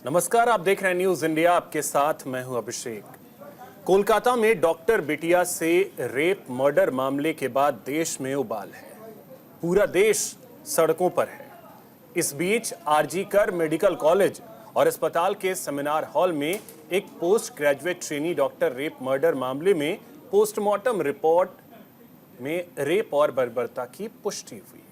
नमस्कार, आप देख रहे हैं न्यूज इंडिया। आपके साथ मैं हूं अभिषेक। कोलकाता में डॉक्टर बिटिया से रेप मर्डर मामले के बाद देश में उबाल है। पूरा देश सड़कों पर है। इस बीच आरजीकर मेडिकल कॉलेज और अस्पताल के सेमिनार हॉल में एक post graduate trainee doctor rape murder मामले में पोस्टमार्टम रिपोर्ट में रेप और बर्बरता की पुष्टि हुई।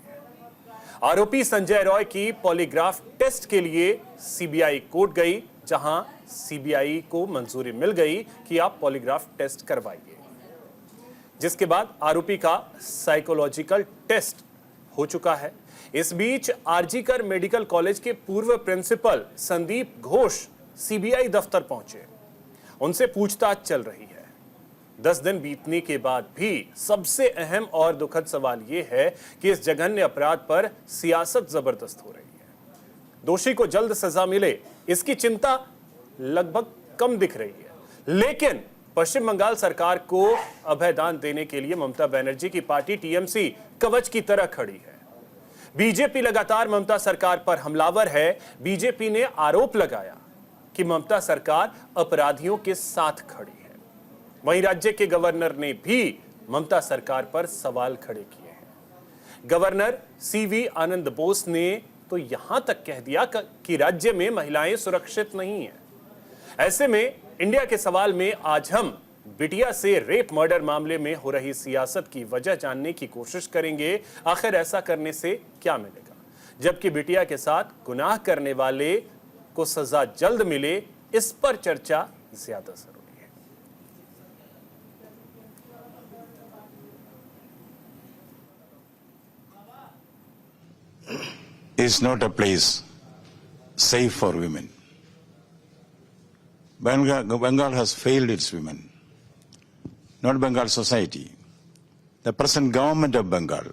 आरोपी संजय रॉय की पॉलीग्राफ टेस्ट के लिए सीबीआई कोर्ट गई, जहां सीबीआई को मंजूरी मिल गई कि आप पॉलीग्राफ टेस्ट करवाइए, जिसके बाद आरोपी का साइकोलॉजिकल टेस्ट हो चुका है। इस बीच आरजीकर मेडिकल कॉलेज के पूर्व प्रिंसिपल संदीप घोष सीबीआई दफ्तर पहुंचे। उनसे पूछताछ चल रही है। 10 दिन बीतने के बाद भी सबसे अहम और दुखद सवाल यह है कि इस जघन्य अपराध पर सियासत जबरदस्त हो रही है। दोषी को जल्द सजा मिले, इसकी चिंता लगभग कम दिख रही है। लेकिन पश्चिम बंगाल सरकार को अभयदान देने के लिए ममता बनर्जी की पार्टी टीएमसी कवच की तरह खड़ी है। बीजेपी लगातार ममता सरकार पर हमलावर है। बीजेपी ने आरोप लगाया कि ममता सरकार अपराधियों के साथ खड़ी है। वहीं राज्य के गवर्नर ने भी ममता सरकार पर सवाल खड़े किए हैं। गवर्नर सीवी आनंद बोस ने तो यहां तक कह दिया कि राज्य में महिलाएं सुरक्षित नहीं हैं। ऐसे में इंडिया के सवाल में आज हम बिटिया से रेप मर्डर मामले में हो रही सियासत की वजह जानने की कोशिश करेंगे। आखिर ऐसा करने से क्या मिलेगा, जबकि बिटिया के साथ गुनाह करने वाले को सजा जल्द मिले, इस पर चर्चा ज्यादा जरूरी है। is not a place safe for women. Bengal has failed its women, not Bengal society. The present government of Bengal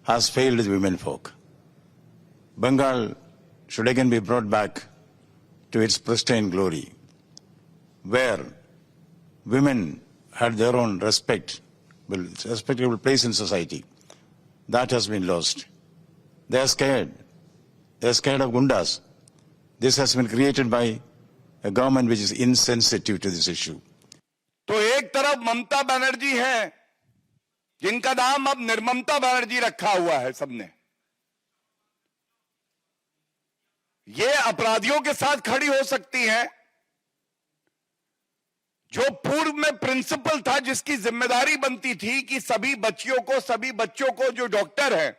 has failed the women folk. Bengal should again be brought back to its pristine glory, where women had their own respectable place in society. That has been lost. They are scared. They are scared of gundas. This has been created by a government which is insensitive to this issue. तो एक तरफ ममता बनर्जी है, जिनका नाम अब निर्ममता बनर्जी रखा हुआ है सबने। ये अपराधियों के साथ खड़ी हो सकती है। जो पूर्व में प्रिंसिपल था, जिसकी जिम्मेदारी बनती थी कि सभी बच्चों को जो डॉक्टर है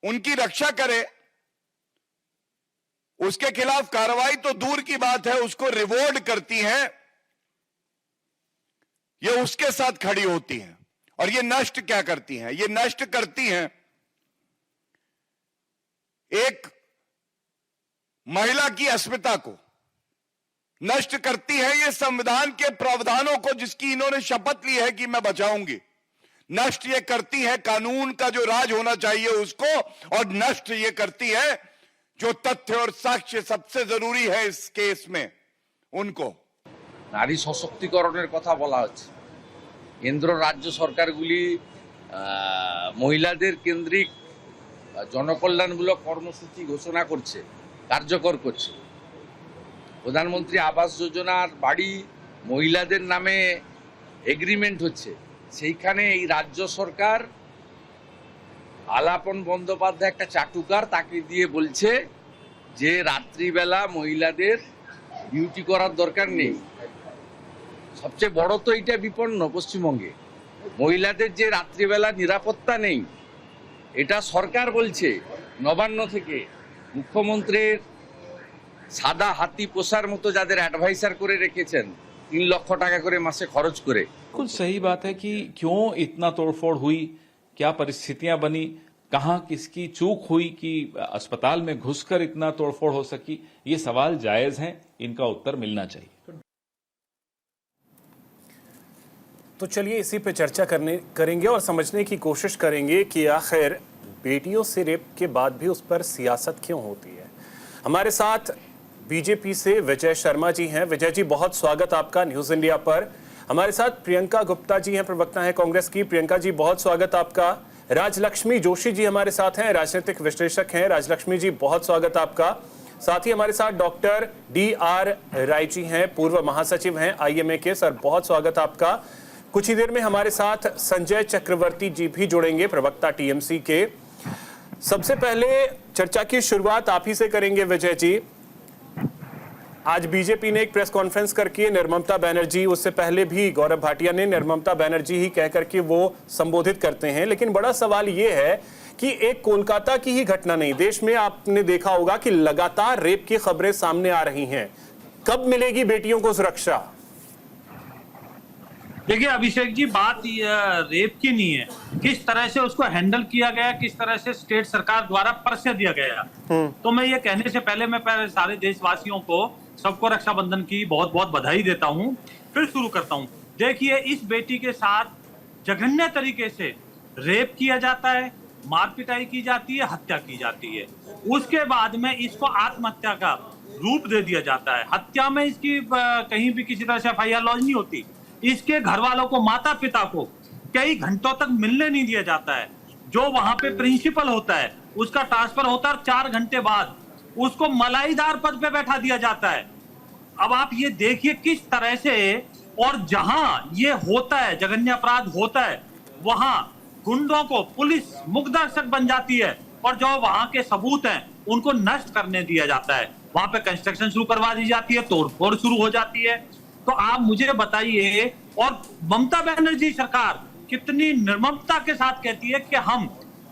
उनकी रक्षा करे, उसके खिलाफ कार्रवाई तो दूर की बात है, उसको रिवॉर्ड करती है, ये उसके साथ खड़ी होती हैं। और ये नष्ट क्या करती हैं? ये नष्ट करती हैं एक महिला की अस्मिता को, नष्ट करती है ये संविधान के प्रावधानों को, जिसकी इन्होंने शपथ ली है कि मैं बचाऊंगी। नष्ट ये करती है कानून का जो राज होना चाहिए उसको, और नष्ट ये करती है जो तथ्य और साक्ष्य सबसे जरूरी है इस केस में उनको। নারী সশক্তিকরণের কথা বলা হচ্ছে। কেন্দ্র রাজ্য সরকারগুলি মহিলাদের কেন্দ্রিক জনকল্যাণমূলক কর্মসূচি ঘোষণা করছে, কার্যকর করছে। প্রধানমন্ত্রী আবাস যোজনার বাড়ি মহিলাদের নামে এগ্রিমেন্ট হচ্ছে, সেইখানে এই রাজ্য সরকার আলাপন বন্দ্যোপাধ্যায় একটা চাটুকার, তাকে দিয়ে বলছে যে রাত্রিবেলা মহিলাদের ডিউটি করার দরকার নেই। সবচেয়ে বড় তো এটা বিপন্ন পশ্চিমবঙ্গে, মহিলাদের যে রাত্রিবেলা নিরাপত্তা নেই, এটা সরকার বলছে। নবান্ন থেকে মুখ্যমন্ত্রীর সাদা হাতি পোষার মতো যাদের অ্যাডভাইসার করে রেখেছেন 3 লক্ষ টাকা করে মাসে খরচ করে। बिल्कुल सही बात है कि क्यों इतना तोड़फोड़ हुई, क्या परिस्थितियां बनी, कहां किसकी चूक हुई कि अस्पताल में घुसकर इतना तोड़फोड़ हो सकी। ये सवाल जायज हैं, इनका उत्तर मिलना चाहिए। तो चलिए इसी पे चर्चा करेंगे और समझने की कोशिश करेंगे कि आखिर बेटियों से रेप के बाद भी उस पर सियासत क्यों होती है। हमारे साथ बीजेपी से विजय शर्मा जी हैं। विजय जी, बहुत स्वागत आपका न्यूज इंडिया पर। हमारे साथ प्रियंका गुप्ता जी हैं, प्रवक्ता हैं कांग्रेस की। प्रियंका जी, बहुत स्वागत आपका। राजलक्ष्मी जोशी जी हमारे साथ हैं, राजनीतिक विश्लेषक हैं। राजलक्ष्मी जी, बहुत स्वागत आपका। साथ ही हमारे साथ डॉक्टर D.R. राय जी हैं, पूर्व महासचिव हैं IMA के। सर बहुत स्वागत आपका। कुछ ही देर में हमारे साथ संजय चक्रवर्ती जी भी जुड़ेंगे, प्रवक्ता TMC के। सबसे पहले चर्चा की शुरुआत आप ही से करेंगे विजय जी। आज बीजेपी ने एक प्रेस कॉन्फ्रेंस करके निर्ममता बनर्जी, उससे पहले भी गौरव भाटिया ने निर्ममता बनर्जी ही कह करके वो संबोधित करते हैं, लेकिन बड़ा सवाल ये है कि एक कोलकाता की ही घटना नहीं, देश में आपने देखा होगा कि लगातार रेप की खबरें सामने आ रही हैं। कब मिलेगी बेटियों को सुरक्षा? देखिए अभिषेक जी, बात रेप की नहीं है, किस तरह से उसको हैंडल किया गया, किस तरह से स्टेट सरकार द्वारा परसे दिया गया। तो मैं ये कहने से पहले मैं सारे देशवासियों को, सबको रक्षाबंधन की बहुत बहुत बधाई देता हूं। फिर शुरू करता हूं। देखिए, इस बेटी के साथ जघन्य तरीके से रेप किया जाता है, मार पिटाई की जाती है, हत्या की जाती है। उसके बाद में इसको आत्महत्या का रूप दे दिया जाता है। हत्या में इसकी कहीं भी किसी तरह से FIR लॉन्च नहीं होती। इसके घर वालों को, माता पिता को कई घंटों तक मिलने नहीं दिया जाता है। जो वहां पे प्रिंसिपल होता है उसका ट्रांसफर होता है, 4 घंटे बाद उसको मलाईदार पद पे बैठा दिया जाता है। अब आप ये देखिए किस तरह से, और जहां ये होता है, जघन्य अपराध होता है, वहां गुंडों को पुलिस मुखदर्शक बन जाती है और जो वहां के सबूत हैं उनको नष्ट करने दिया जाता है। वहां पे कंस्ट्रक्शन शुरू करवा दी जाती है, तोड़फोड़ शुरू हो जाती है। तो आप मुझे बताइए, और ममता बनर्जी सरकार कितनी निर्ममता के साथ कहती है कि हम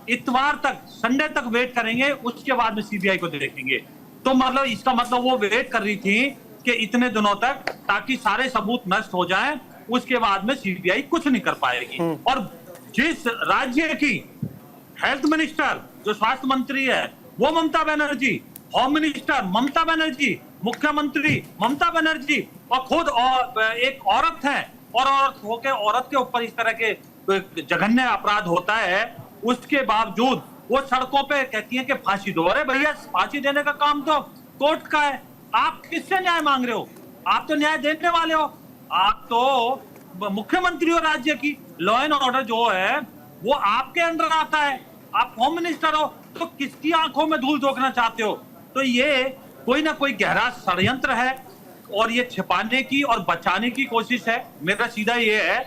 इतवार तक, संडे तक वेट करेंगे, उसके बाद में CBI को देखेंगे। तो मतलब इसका मतलब वो वेट कर रही थी कि इतने दिनों तक, ताकि सारे सबूत नष्ट हो जाएं, उसके बाद में CBI कुछ नहीं कर पाएगी। और जिस राज्य की हेल्थ मिनिस्टर, जो स्वास्थ्य मंत्री है, वो ममता बनर्जी, होम मिनिस्टर ममता बनर्जी, मुख्यमंत्री ममता बनर्जी, और खुद एक औरत है, और औरत होकर औरत के ऊपर इस तरह के जघन्य अपराध होता है, उसके बावजूद वो सड़कों पे कहती है कि फांसी दो। अरे भैया, फांसी देने का काम तो कोर्ट का है। आप किससे न्याय मांग रहे हो? आप तो न्याय देने वाले हो। आप तो मुख्यमंत्री हो राज्य की। लॉ एंड ऑर्डर जो है वो आपके अंडर आता है। आप होम मिनिस्टर हो, तो किसकी आंखों में धूल झोंकना चाहते हो? तो ये कोई ना कोई गहरा षड्यंत्र है, और ये छिपाने की और बचाने की कोशिश है। मेरा सीधा ये है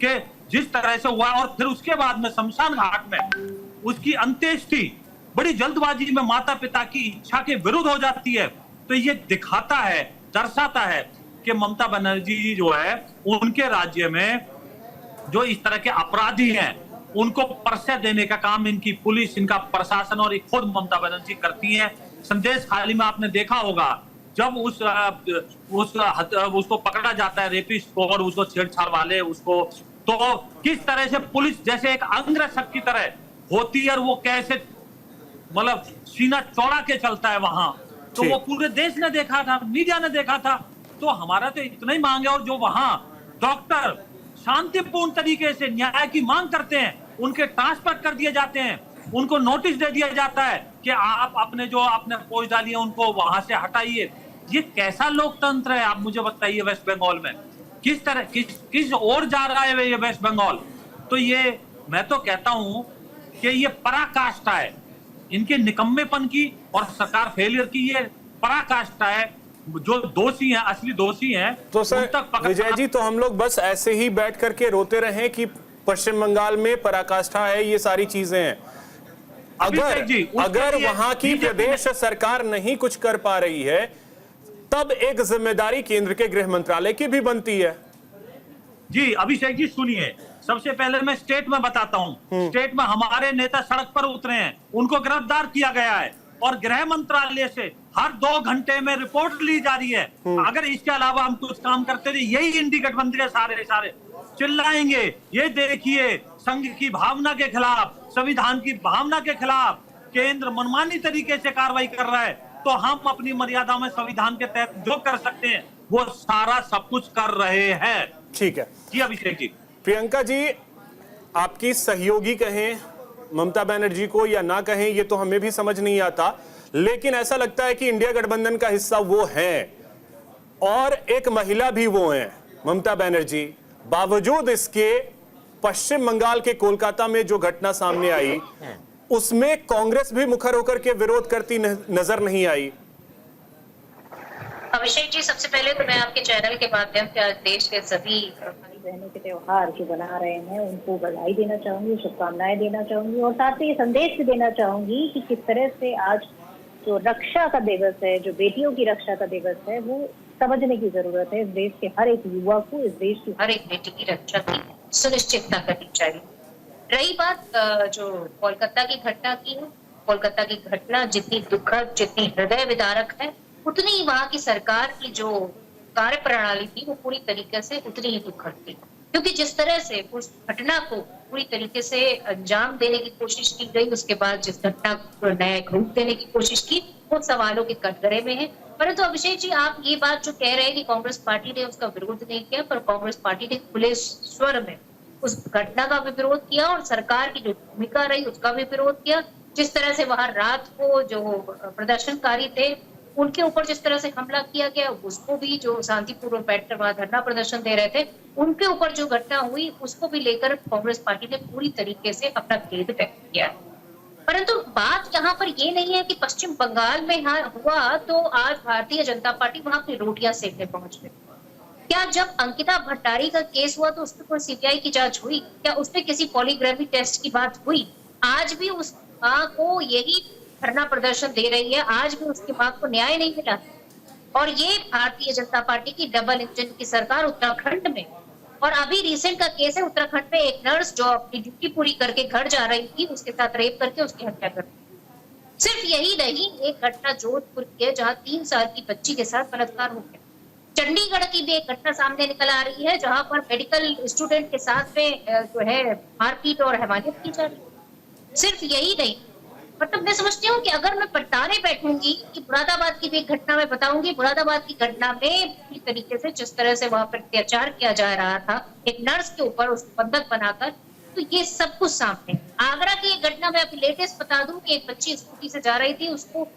कि जिस तरह से हुआ, और फिर उसके बाद में शमशान घाट में उसकी अंत्येष्टि बड़ी जल्दबाजी में माता पिता की इच्छा के विरुद्ध हो जाती है। तो ये दिखाता है, दर्शाता है कि ममता बनर्जी जी जो है, उनके राज्य में जो इस तरह के अपराधी हैं, उनको परसे देने का काम इनकी पुलिस, इनका प्रशासन और खुद ममता बनर्जी करती हैं। संदेश खाली में आपने देखा होगा, जब उसको पकड़ा जाता है, रेपिस्ट को, और उसको छेड़छाड़ वाले उसको, तो किस तरह से पुलिस जैसे एक अंगरक्षक की तरह होती है, और वो कैसे मतलब सीना चौड़ा के चलता है वहां। तो वो पूरे देश ने देखा था, मीडिया ने देखा था। तो हमारा तो इतना ही मांग है। और जो वहां डॉक्टर शांतिपूर्ण तरीके से न्याय की मांग करते हैं, उनके ट्रांसफर कर दिए जाते हैं, उनको नोटिस दे दिया जाता है कि आप अपने जो आपने पोस्ट डाली है उनको वहां से हटाइए। ये कैसा लोकतंत्र है? आप मुझे बताइए, वेस्ट बंगाल में किस तरह किस ओर जा रहा है ये वेस्ट बंगाल? तो ये मैं तो कहता हूं कि ये पराकाष्ठा है इनके निकम्मेपन की और सरकार फेलियर की। ये पराकाष्ठा है। जो दोषी हैं, असली दोषी हैं, तो सर विजय जी, तो हम लोग बस ऐसे ही बैठ करके रोते रहें कि पश्चिम बंगाल में पराकाष्ठा है, ये सारी चीजें हैं? अगर वहां की प्रदेश सरकार नहीं कुछ कर पा रही है, तब एक जिम्मेदारी केंद्र के गृह मंत्रालय की भी बनती है। जी अभिषेक जी सुनिए, सबसे पहले मैं स्टेट में बताता हूं। स्टेट में हमारे नेता सड़क पर उतरे हैं, उनको गिरफ्तार किया गया है, और गृह मंत्रालय से हर 2 घंटे में रिपोर्ट ली जा रही है। अगर इसके अलावा हम कुछ काम करते रहे, यही इंडी गठबंधन सारे चिल्लाएंगे, ये देखिए संघ की भावना के खिलाफ, संविधान की भावना के खिलाफ केंद्र मनमानी तरीके से कार्रवाई कर रहा है। तो हम अपनी मर्यादा में संविधान के तहत जो कर सकते हैं वो सारा सब कुछ कर रहे हैं। ठीक है जी अभिषेक जी। प्रियंका जी, आपकी सहयोगी कहें ममता बनर्जी को या ना कहें, ये तो हमें भी समझ नहीं आता, लेकिन ऐसा लगता है कि इंडिया गठबंधन का हिस्सा वो है और एक महिला भी वो हैं, ममता बनर्जी। बावजूद इसके पश्चिम बंगाल के कोलकाता में जो घटना सामने आई, उसमें कांग्रेस भी मुखर होकर के विरोध करती नजर नहीं आई। अभिषेक जी, सबसे पहले तो मैं आपके चैनल के माध्यम से आज देश के सभी भाई बहनों के त्योहार जो बना रहे हैं उनको बधाई देना चाहूंगी, शुभकामनाएं देना चाहूंगी और साथ ही ये संदेश भी देना चाहूंगी कि किस तरह से आज जो रक्षा का दिवस है, जो बेटियों की रक्षा का दिवस है, वो समझने की जरूरत है। इस देश के हर एक युवा को इस देश की हर एक बेटी की रक्षा की सुनिश्चितता करनी चाहिए। रही बात जो कोलकाता की घटना की है, कोलकाता की घटना जितनी दुखद, जितनी हृदय विदारक है, उतनी ही वहां की सरकार की जो कार्य प्रणाली थी वो पूरी तरीके से उतनी ही दुखद थी, क्योंकि जिस तरह से उस घटना को पूरी तरीके से अंजाम देने की कोशिश की गई, उसके बाद जिस घटना को न्यायिक रूप देने की कोशिश की, वो सवालों के कटघरे में है। परंतु अभिषेक जी, आप ये बात जो कह रहे हैं कि कांग्रेस पार्टी ने उसका विरोध नहीं किया, पर कांग्रेस पार्टी ने खुले स्वर में उस घटना का भी विरोध किया और सरकार की जो भूमिका रही उसका भी विरोध किया। जिस तरह से वहां रात को जो प्रदर्शनकारी थे उनके ऊपर जिस तरह से हमला किया गया, उसको भी, जो शांतिपूर्वक बैठकर वहां धरना प्रदर्शन दे रहे थे उनके ऊपर जो घटना हुई उसको भी लेकर कांग्रेस पार्टी ने पूरी तरीके से अपना खेद व्यक्त किया। परंतु बात यहाँ पर ये नहीं है कि पश्चिम बंगाल में हुआ तो आज भारतीय जनता पार्टी वहां अपनी रोटियां सेकने पहुंच गई। क्या जब अंकिता भट्टारी का केस हुआ तो उसमें कोई सीबीआई की जांच हुई? क्या उसमें किसी पॉलीग्राफी टेस्ट की बात हुई? आज भी उस मां को यही धरना प्रदर्शन दे रही है, आज भी उसकी मां को न्याय नहीं मिला। और ये भारतीय जनता पार्टी की डबल इंजन की सरकार उत्तराखंड में, और अभी रिसेंट का केस है उत्तराखंड में, एक नर्स जो अपनी ड्यूटी पूरी करके घर जा रही थी, उसके साथ रेप करके उसकी हत्या कर दी। सिर्फ यही नहीं, एक घटना जोधपुर की है जहाँ 3 साल की बच्ची के साथ बलात्कार हो गया। चंडीगढ़ की भी एक घटना सामने निकल आ रही है जहां पर मेडिकल स्टूडेंट के साथ में जो है मारपीट और हैवानियत की जा रही है। सिर्फ यही नहीं, मतलब मैं समझती हूँ कि अगर मैं बताने बैठूंगी कि मुरादाबाद की भी एक घटना में बताऊंगी, मुरादाबाद की घटना में पूरी तरीके से जिस तरह से वहां पर अत्याचार किया जा रहा था एक नर्स के ऊपर, उसको बंधक बनाकर, तो ये सब कुछ सामने। आगरा की एक घटना में अभी लेटेस्ट बता दूं कि एक बच्ची स्कूटी से जा रही थी, उसको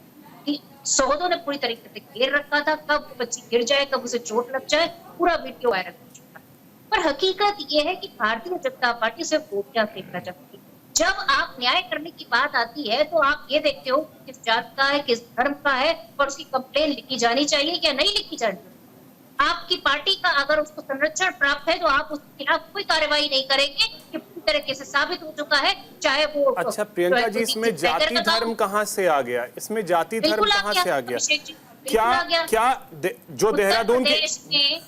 सौदों ने पूरी तरीके से घेर रखा था, कब बच्ची गिर जाए, कब उसे चोट लग जाए, पूरा वीडियो वायरल हो चुका। पर हकीकत यह है कि भारतीय जनता पार्टी सिर्फ गोटियां फेंकना चाहती है। जब आप न्याय करने की बात आती है तो आप ये देखते हो किस जात का है, किस धर्म का है, और उसकी कंप्लेन लिखी जानी चाहिए या नहीं लिखी जानी चाहिए। आपकी पार्टी का अगर उसको संरक्षण प्राप्त है तो आप उसके खिलाफ कोई कार्रवाई नहीं करेंगे, कि पूरी तरीके से साबित हो चुका है, चाहे वो। अच्छा प्रियंका जी, इसमें जाति धर्म कहाँ से आ गया? इसमें जाति धर्म कहाँ से आ गया? क्या जो देहरादून की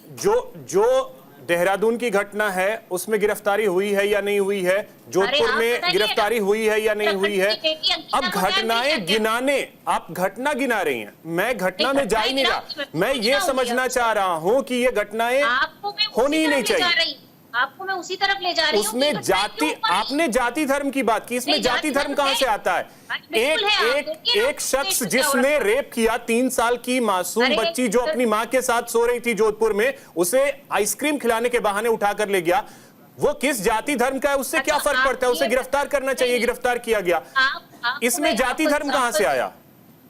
जो देहरादून की घटना है उसमें गिरफ्तारी हुई है या नहीं हुई है? जोधपुर में गिरफ्तारी हुई है या नहीं हुई है? अब घटनाएं गिनाने, आप घटना गिना रही हैं, मैं घटना में जा ही नहीं रहा। मैं ये समझना चाह रहा हूं कि ये घटनाएं होनी ही नहीं चाहिए। आपको मैं उसी तरफ ले जा रही हूं। उसमें जाति, आपने जाति धर्म की बात की, इसमें जाति धर्म कहां से आता है? एक शख्स जिसने रेप किया, 3 साल की मासूम बच्ची जो अपनी मां के साथ सो रही थी जोधपुर में, उसे आइसक्रीम खिलाने के बहाने उठाकर ले गया, वो किस जाति धर्म का है? उससे क्या फर्क पड़ता है? उसे गिरफ्तार करना चाहिए, गिरफ्तार किया गया। इसमें जाति धर्म कहां से आया?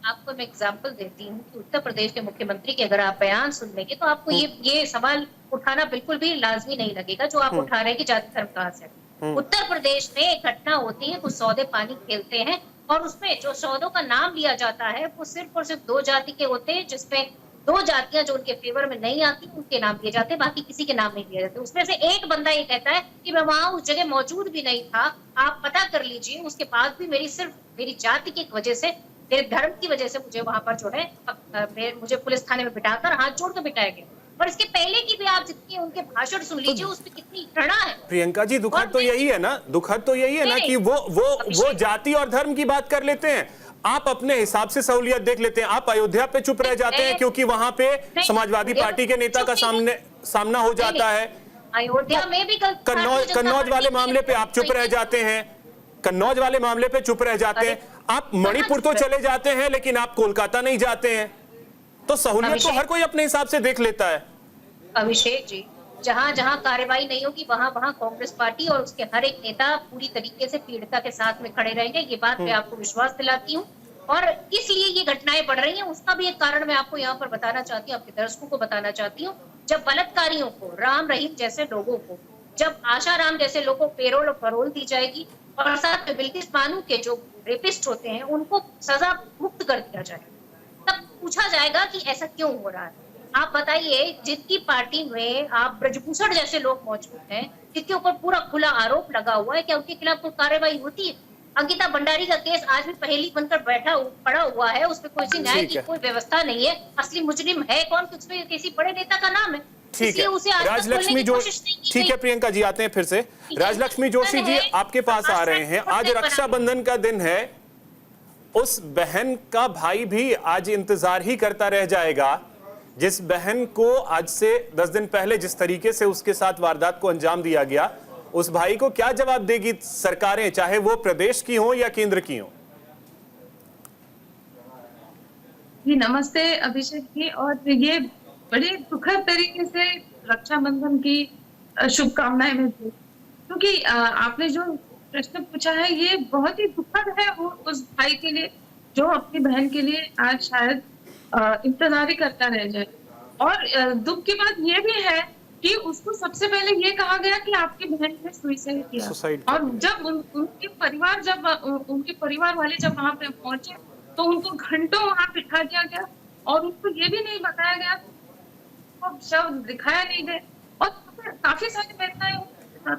आपको मैं एग्जांपल देती हूँ कि उत्तर प्रदेश के मुख्यमंत्री के अगर आप बयान सुन लेंगे तो आपको ये सवाल उठाना बिल्कुल भी लाजमी नहीं लगेगा जो आप उठा रहे हैं कि जाति धर्म कहां से। उत्तर प्रदेश में एक घटना होती है, कुछ सौदे पानी खेलते हैं और उसमें जो सौदों का नाम लिया जाता है वो सिर्फ और सिर्फ 2 जाति के होते हैं, जिसमें 2 जातियां जो उनके फेवर में नहीं आती उनके नाम लिए जाते हैं, बाकी किसी के नाम नहीं लिए जाते। उसमें से एक बंदा ये कहता है कि मैं वहां उस जगह मौजूद भी नहीं था, आप पता कर लीजिए, उसके बाद भी सिर्फ मेरी जाति की वजह से, मेरे धर्म की वजह से मुझे वहां पर जो है मुझे पुलिस थाने में बिठाकर हाथ जोड़ कर बिठाया गया। और इसके पहले की भी आप जितनी उनके भाषण सुन लीजिए, उसमें कितनी घृणा है। प्रियंका जी, दुखद तो यही है ना, दुखद तो यही है ना कि वो जाति और धर्म की बात कर लेते हैं, आप अपने हिसाब से सहूलियत देख लेते हैं। आप अयोध्या पे चुप रह जाते हैं क्योंकि वहां पे समाजवादी पार्टी के नेता का सामना हो जाता है। अयोध्या में भी कन्नौज वाले मामले पे आप चुप रह जाते हैं, कन्नौज वाले मामले पे चुप रह जाते हैं। आप मणिपुर तो चले जाते हैं लेकिन आप कोलकाता नहीं जाते हैं। तो सहूलियत तो हर कोई अपने हिसाब से देख लेता है। अभिषेक जी, जहां जहां कार्रवाई नहीं होगी वहां वहां कांग्रेस पार्टी और उसके हर एक नेता पूरी तरीके से पीड़िता के साथ में खड़े रहेंगे, ये बात मैं आपको विश्वास दिलाती हूँ। और इसलिए ये घटनाएं बढ़ रही हैं, उसका भी एक कारण मैं आपको यहाँ पर बताना चाहती हूँ, आपके दर्शकों को बताना चाहती हूँ। जब बलात्कारियों को, राम रहीम जैसे लोगों को, जब आशाराम जैसे लोगों को पेरोल और पैरोल दी जाएगी और साथ में बिल्किस बानो के जो रेपिस्ट होते हैं उनको सजा मुक्त कर दिया जाए, तब पूछा जाएगा कि ऐसा क्यों हो रहा है। आप बताइए, जिनकी पार्टी में आप ब्रजभूषण जैसे लोग मौजूद हैं, जिनके ऊपर पूरा खुला आरोप लगा हुआ है, क्या उनके खिलाफ कोई कार्रवाई होती है? अंकिता भंडारी का केस आज भी पहेली बनकर पड़ा हुआ है, उसमें कोई न्याय की कोई व्यवस्था नहीं है। असली मुजरिम है कौन? उसमें किसी बड़े नेता का नाम है। ठीक है, राजलक्ष्मी जोशी, ठीक है प्रियंका जी, आते हैं फिर से। राजलक्ष्मी जोशी जी आपके पास आ रहे हैं। आज रक्षाबंधन का दिन है, उस बहन का भाई भी आज इंतजार ही करता रह जाएगा जिस बहन को आज से 10 दिन पहले जिस तरीके से उसके साथ वारदात को अंजाम दिया गया। उस भाई को क्या जवाब देगी सरकारें, चाहे वो प्रदेश की हो या केंद्र की हो? जी नमस्ते अभिषेक जी, और ये बड़े दुखद तरीके से रक्षाबंधन की शुभकामनाएं मैं दूं, क्योंकि आपने जो प्रश्न पूछा है ये बहुत ही दुखद है वो उस भाई के लिए जो अपनी बहन के लिए आज शायद इंतजार ही करता रह जाए। और दुख की बात ये भी है कि उसको सबसे पहले ये कहा गया कि आपकी बहन ने सुसाइड किया, और जब उनके परिवार वाले जब वहां पे पहुंचे तो उनको घंटों वहां बिठा दिया गया और उनको ये भी नहीं बताया गया, तो शव दिखाया नहीं गए और काफी सारी घटनाएं।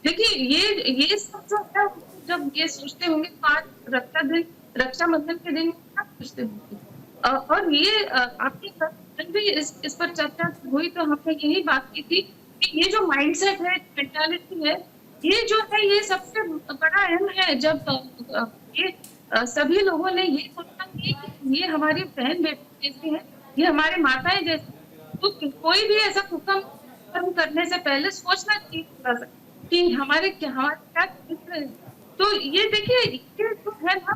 देखिए ये सब जो है जब ये सोचते होंगे तो आज रक्षाबंधन के दिन क्या सोचते होंगे। और ये आपकी भी इस पर चर्चा हुई तो हमने यही बात की थी कि ये जो माइंडसेट है, मेंटालिटी है, ये जो है ये सबसे बड़ा अहम है। जब ये सभी लोगों ने ये सोचा कि ये हमारी बहन बेटी जैसी है, ये हमारे माताएं जैसी, तो कोई भी ऐसा हुक्म करने से पहले सोचना चाहिए कि हमारे क्या तो ये देखिए ये जो है ना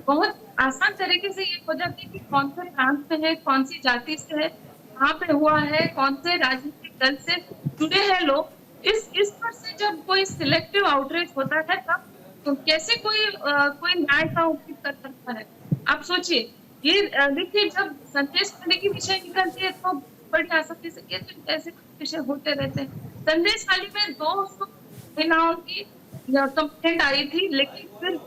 बहुत आसान तरीके से ये हो जाती है कि कौन से प्रांत से है, कौन सी जाति से है, कहाँ पे हुआ है, कौन से राजनीतिक दल से जुड़े हैं लोग। इस पर से जब कोई सिलेक्टिव आउटरीच होता है तब तो कैसे कोई न्याय का उपयोग कर सकता है। आप सोचिए, ये देखिए जब संदेश खाली की विषय निकलती है तो बड़ी आसानी से ये तो ऐसे विषय होते रहते हैं। संदेश खाली में 200 महिलाओं की कंप्लेंट आई थी, लेकिन फिर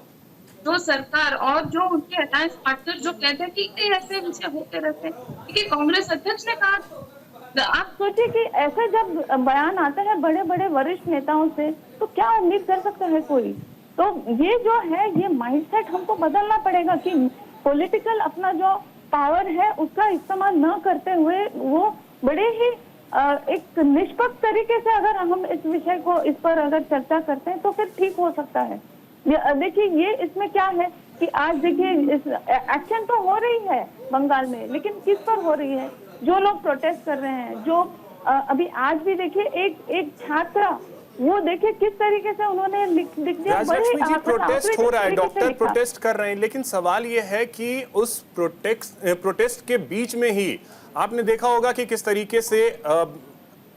जो सरकार और जो उनके अलायंस पार्टनर जो कहते हैं कि ऐसे विषय होते रहते हैं, क्योंकि कांग्रेस अध्यक्ष ने कहा। आप सोचिए कि ऐसे जब बयान आते हैं बड़े बड़े वरिष्ठ नेताओं से तो क्या उम्मीद कर सकता है कोई। तो ये जो है ये माइंडसेट हमको बदलना पड़ेगा कि पॉलिटिकल अपना जो पावर है उसका इस्तेमाल न करते हुए वो बड़े ही एक निष्पक्ष तरीके से अगर हम इस विषय को इस पर अगर चर्चा करते हैं तो फिर ठीक हो सकता है। देखिए ये इसमें क्या है कि आज देखिए एक्शन तो हो रही है बंगाल में, लेकिन किस पर हो रही है? जो लोग प्रोटेस्ट कर रहे हैं, जो अभी आज भी देखिए एक छात्रा, वो देखिए किस तरीके से उन्होंने लिख दिया। राजलक्ष्मी जी, प्रोटेस्ट हो रहा है, डॉक्टर प्रोटेस्ट कर रहे हैं, लेकिन सवाल ये है कि उस प्रोटेस्ट के बीच में ही आपने देखा होगा कि किस तरीके से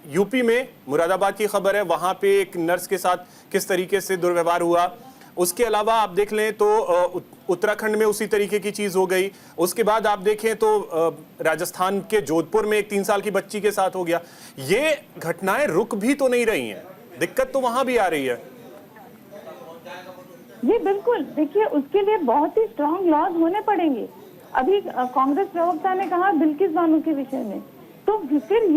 यूपी में मुरादाबाद की खबर है, वहां पे एक नर्स के साथ किस तरीके से दुर्व्यवहार हुआ। उसके अलावा आप देख लें तो उत्तराखंड में उसी तरीके की चीज हो गई। उसके बाद आप देखें तो राजस्थान के जोधपुर में एक 3 साल की बच्ची के साथ हो गया। ये घटनाएं रुक भी तो नहीं रही हैं, दिक्कत तो वहां भी आ रही है। जी बिल्कुल, देखिए उसके लिए बहुत ही स्ट्रांग लॉज होने पड़ेंगे। अभी कांग्रेस प्रवक्ता ने कहा बिल्किस बानो के विषय में, तो फिर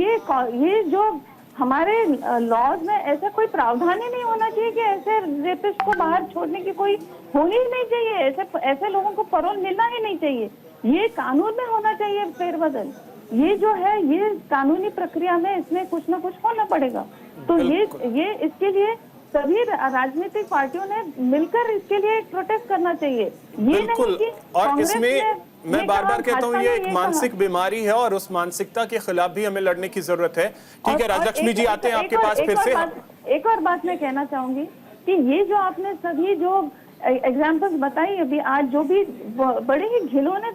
ये जो हमारे लॉज में ऐसा कोई प्रावधान ही नहीं होना चाहिए कि ऐसे रेपिस्ट को बाहर छोड़ने की कोई होनी ही नहीं चाहिए, ऐसे लोगों को पैरोल मिलना ही नहीं चाहिए। ये कानून में होना चाहिए फेरबदल। ये जो है ये कानूनी प्रक्रिया में इसमें कुछ ना कुछ होना पड़ेगा। तो ये इसके लिए सभी राजनीतिक पार्टियों ने मिलकर इसके लिए प्रोटेस्ट करना चाहिए। ये नहीं कि और इसमें मैं बार बार कहता हूँ ये एक मानसिक बीमारी है और उस मानसिकता के खिलाफ भी हमें लड़ने की जरूरत है। ठीक है राजलक्ष्मी जी, आते हैं आपके पास फिर से। एक और बात मैं कहना चाहूंगी कि ये जो आपने सभी जो एग्जाम्पल्स बताई अभी आज, जो भी बड़े ही घिनौने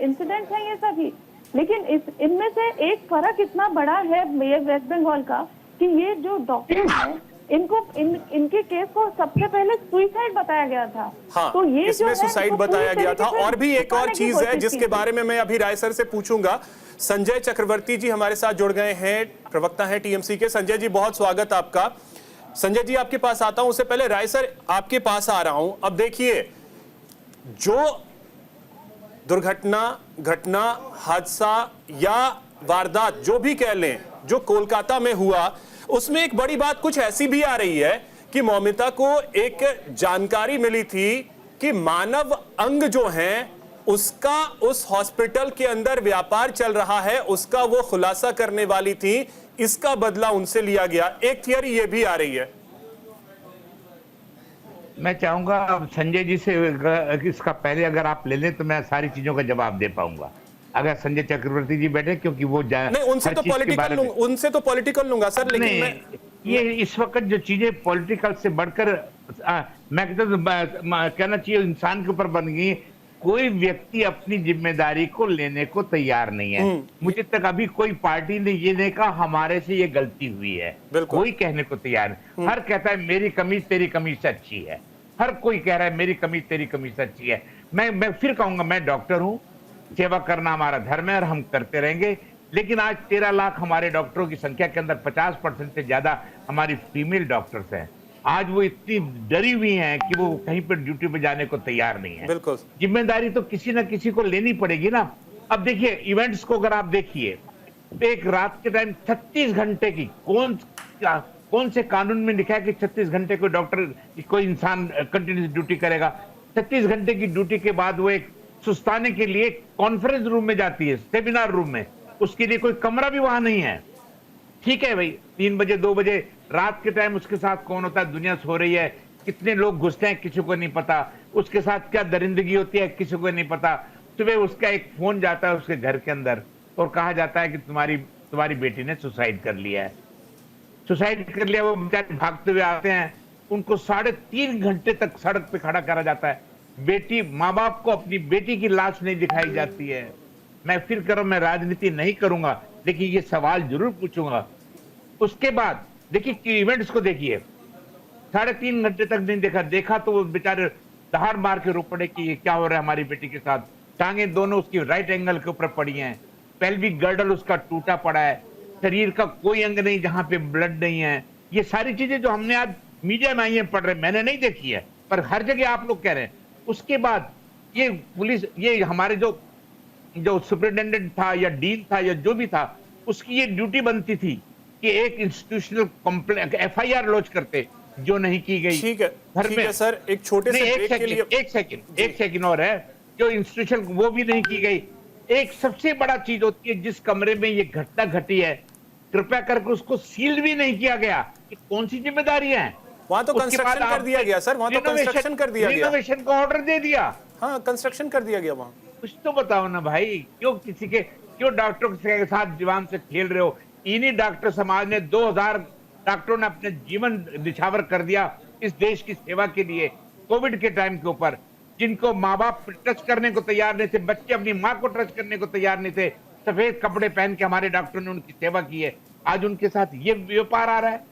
इंसिडेंट हैं ये सभी, लेकिन इनमें से एक फर्क इतना बड़ा है ये वेस्ट बंगाल का कि ये जो डॉक्टर है इनके केस को सबसे पहले सुसाइड बताया गया था। हाँ, तो ये इसमें सुसाइड बताया गया था। और भी एक और चीज है जिसके बारे में मैं अभी राय सर से पूछूंगा। संजय चक्रवर्ती जी हमारे साथ जुड़ गए हैं, प्रवक्ता हैं टीएमसी के। संजय जी बहुत स्वागत आपका। संजय जी आपके पास आता हूं, उससे पहले राय सर आपके पास आ रहा हूं। अब देखिए, जो दुर्घटना, घटना, हादसा या वारदात जो भी कह लें जो कोलकाता में हुआ, उसमें एक बड़ी बात कुछ ऐसी भी आ रही है कि मौमिता को एक जानकारी मिली थी कि मानव अंग जो हैं उसका उस हॉस्पिटल के अंदर व्यापार चल रहा है, उसका वो खुलासा करने वाली थी, इसका बदला उनसे लिया गया। एक थियरी ये भी आ रही है। मैं चाहूंगा अब संजय जी से इसका पहले अगर आप ले लें तो मैं सारी चीजों का जवाब दे पाऊंगा, अगर संजय चक्रवर्ती जी बैठे, क्योंकि वो नहीं, उनसे तो पॉलिटिकल लूंगा सर, लेकिन ये इस वक्त जो चीजें पॉलिटिकल से बढ़कर मैं कहना चाहिए इंसान के ऊपर बन गई। कोई व्यक्ति अपनी जिम्मेदारी को लेने को तैयार नहीं है। मुझे तक अभी कोई पार्टी ने ये नहीं कहा हमारे से ये गलती हुई है, कोई कहने को तैयार नहीं। हर कहता है मेरी कमीज तेरी कमीज से अच्छी है, हर कोई कह रहा है मेरी कमीज तेरी कमीज से अच्छी है। मैं फिर कहूंगा, मैं डॉक्टर हूं, सेवा करना हमारा धर्म है और हम करते रहेंगे, लेकिन आज 13 लाख हमारे डॉक्टरों की संख्या के अंदर 50% से ज्यादा हमारी फीमेल डॉक्टर्स हैं। आज वो इतनी डरी हुई हैं कि वो कहीं पर ड्यूटी पे जाने को तैयार नहीं है। बिल्कुल, जिम्मेदारी तो किसी ना किसी को लेनी पड़ेगी ना। अब देखिए इवेंट्स को अगर आप देखिए, एक रात के टाइम 36 घंटे की कौन से कानून में लिखा है कि 36 घंटे कोई डॉक्टर कोई इंसान कंटिन्यूस ड्यूटी करेगा? 36 घंटे की ड्यूटी के बाद वो एक सुस्ताने के लिए कॉन्फ्रेंस रूम में जाती है, सेमिनार रूम में, उसके लिए कोई कमरा भी वहां नहीं है। ठीक है भाई, 3 बजे 2 बजे रात के टाइम उसके साथ कौन होता है, दुनिया सो रही है, कितने लोग घुसते हैं किसी को नहीं पता, उसके साथ क्या दरिंदगी होती है किसी को नहीं पता। सुबह उसका एक फोन जाता है उसके घर के अंदर और कहा जाता है कि तुम्हारी बेटी ने सुसाइड कर लिया है। सुसाइड कर लिया, वो बेचारे भागते हुए आते हैं, उनको 3.5 घंटे तक सड़क पे खड़ा करा जाता है। बेटी, माँ बाप को अपनी बेटी की लाश नहीं दिखाई जाती है। मैं फिर करूं, मैं राजनीति नहीं करूंगा, लेकिन ये सवाल जरूर पूछूंगा। उसके बाद देखिए इवेंट्स को देखिए, 3.5 घंटे तक नहीं देखा तो वो बेचारे दहाड़ मार के रो पड़े कि ये क्या हो रहा है हमारी बेटी के साथ। टांगे दोनों उसकी राइट एंगल के ऊपर पड़ी हैं, पेल्विक गर्डल उसका टूटा पड़ा है, शरीर का कोई अंग नहीं जहां पे ब्लड नहीं है। ये सारी चीजें जो हमने आज मीडिया में आई है पढ़ रहे, मैंने नहीं देखी है, पर हर जगह आप लोग कह रहे हैं। उसके बाद ये पुलिस, ये हमारे जो सुपरिटेंडेंट था या डीन था या जो भी था, उसकी ये ड्यूटी बनती थी कि एक इंस्टीट्यूशनल कंप्लेंट FIR लॉन्च करते, जो नहीं की गई। ठीक है सर, एक छोटे से ब्रेक के लिए एक सेकंड और है, जो इंस्टीट्यूशन वो भी नहीं की गई। एक सबसे बड़ा चीज होती है, जिस कमरे में ये घटना घटी है, कृपया करके उसको सील भी नहीं किया गया। कि कौन सी जिम्मेदारी है? वहां तो कंस्ट्रक्शन कर दिया गया सर, वहां तो कंस्ट्रक्शन कर दिया गया, रिनोवेशन का ऑर्डर दे दिया। हाँ, कंस्ट्रक्शन कर दिया गया वहां। कुछ तो बताओ ना भाई, क्यों डॉक्टरों के साथ जीवन से खेल रहे हो? इन्हीं डॉक्टर समाज ने 2000 डॉक्टरों ने अपने जीवन निछावर कर दिया इस देश की सेवा के लिए, कोविड के टाइम के ऊपर, जिनको माँ बाप टच करने को तैयार नहीं थे, बच्चे अपनी माँ को टच करने को तैयार नहीं थे, सफेद कपड़े पहन के हमारे डॉक्टरों ने उनकी सेवा की है। आज उनके साथ ये व्यापार आ रहा है,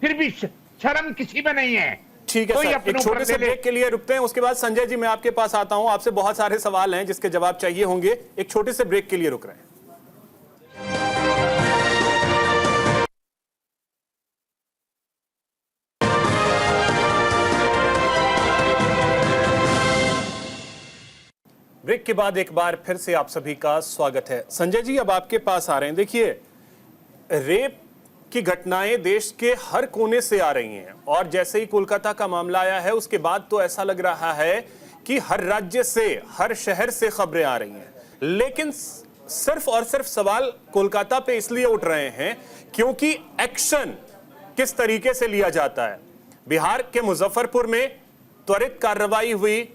फिर भी शर्म किसी में नहीं है। ठीक है सर, एक छोटे से ब्रेक के लिए रुकते हैं, उसके बाद संजय जी मैं आपके पास आता हूं। आपसे बहुत सारे सवाल हैं जिसके जवाब चाहिए होंगे। एक छोटे से ब्रेक के लिए रुक रहे हैं। ब्रेक के बाद एक बार फिर से आप सभी का स्वागत है। संजय जी अब आपके पास आ रहे हैं। देखिए, रेप की घटनाएं देश के हर कोने से आ रही हैं और जैसे ही कोलकाता का मामला आया है उसके बाद तो ऐसा लग रहा है कि हर राज्य से, हर शहर से खबरें आ रही हैं। लेकिन सिर्फ और सिर्फ सवाल कोलकाता पे इसलिए उठ रहे हैं क्योंकि एक्शन किस तरीके से लिया जाता है। बिहार के मुजफ्फरपुर में त्वरित कार्रवाई हुई,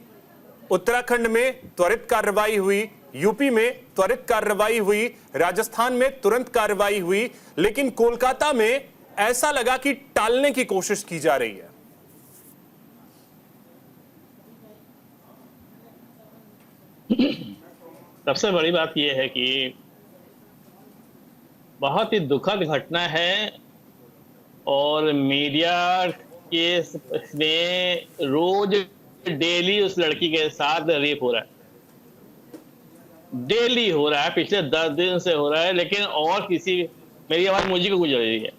उत्तराखंड में त्वरित कार्रवाई हुई, यूपी में त्वरित कार्रवाई हुई, राजस्थान में तुरंत कार्रवाई हुई, लेकिन कोलकाता में ऐसा लगा कि टालने की कोशिश की जा रही है। सबसे बड़ी बात यह है कि बहुत ही दुखद घटना है और मीडिया के में रोज डेली उस लड़की के साथ रेप हो रहा है, डेली हो रहा है, पिछले 10 दिन से हो रहा है, लेकिन और किसी, मेरी आवाज मुझे को गुजर रही है।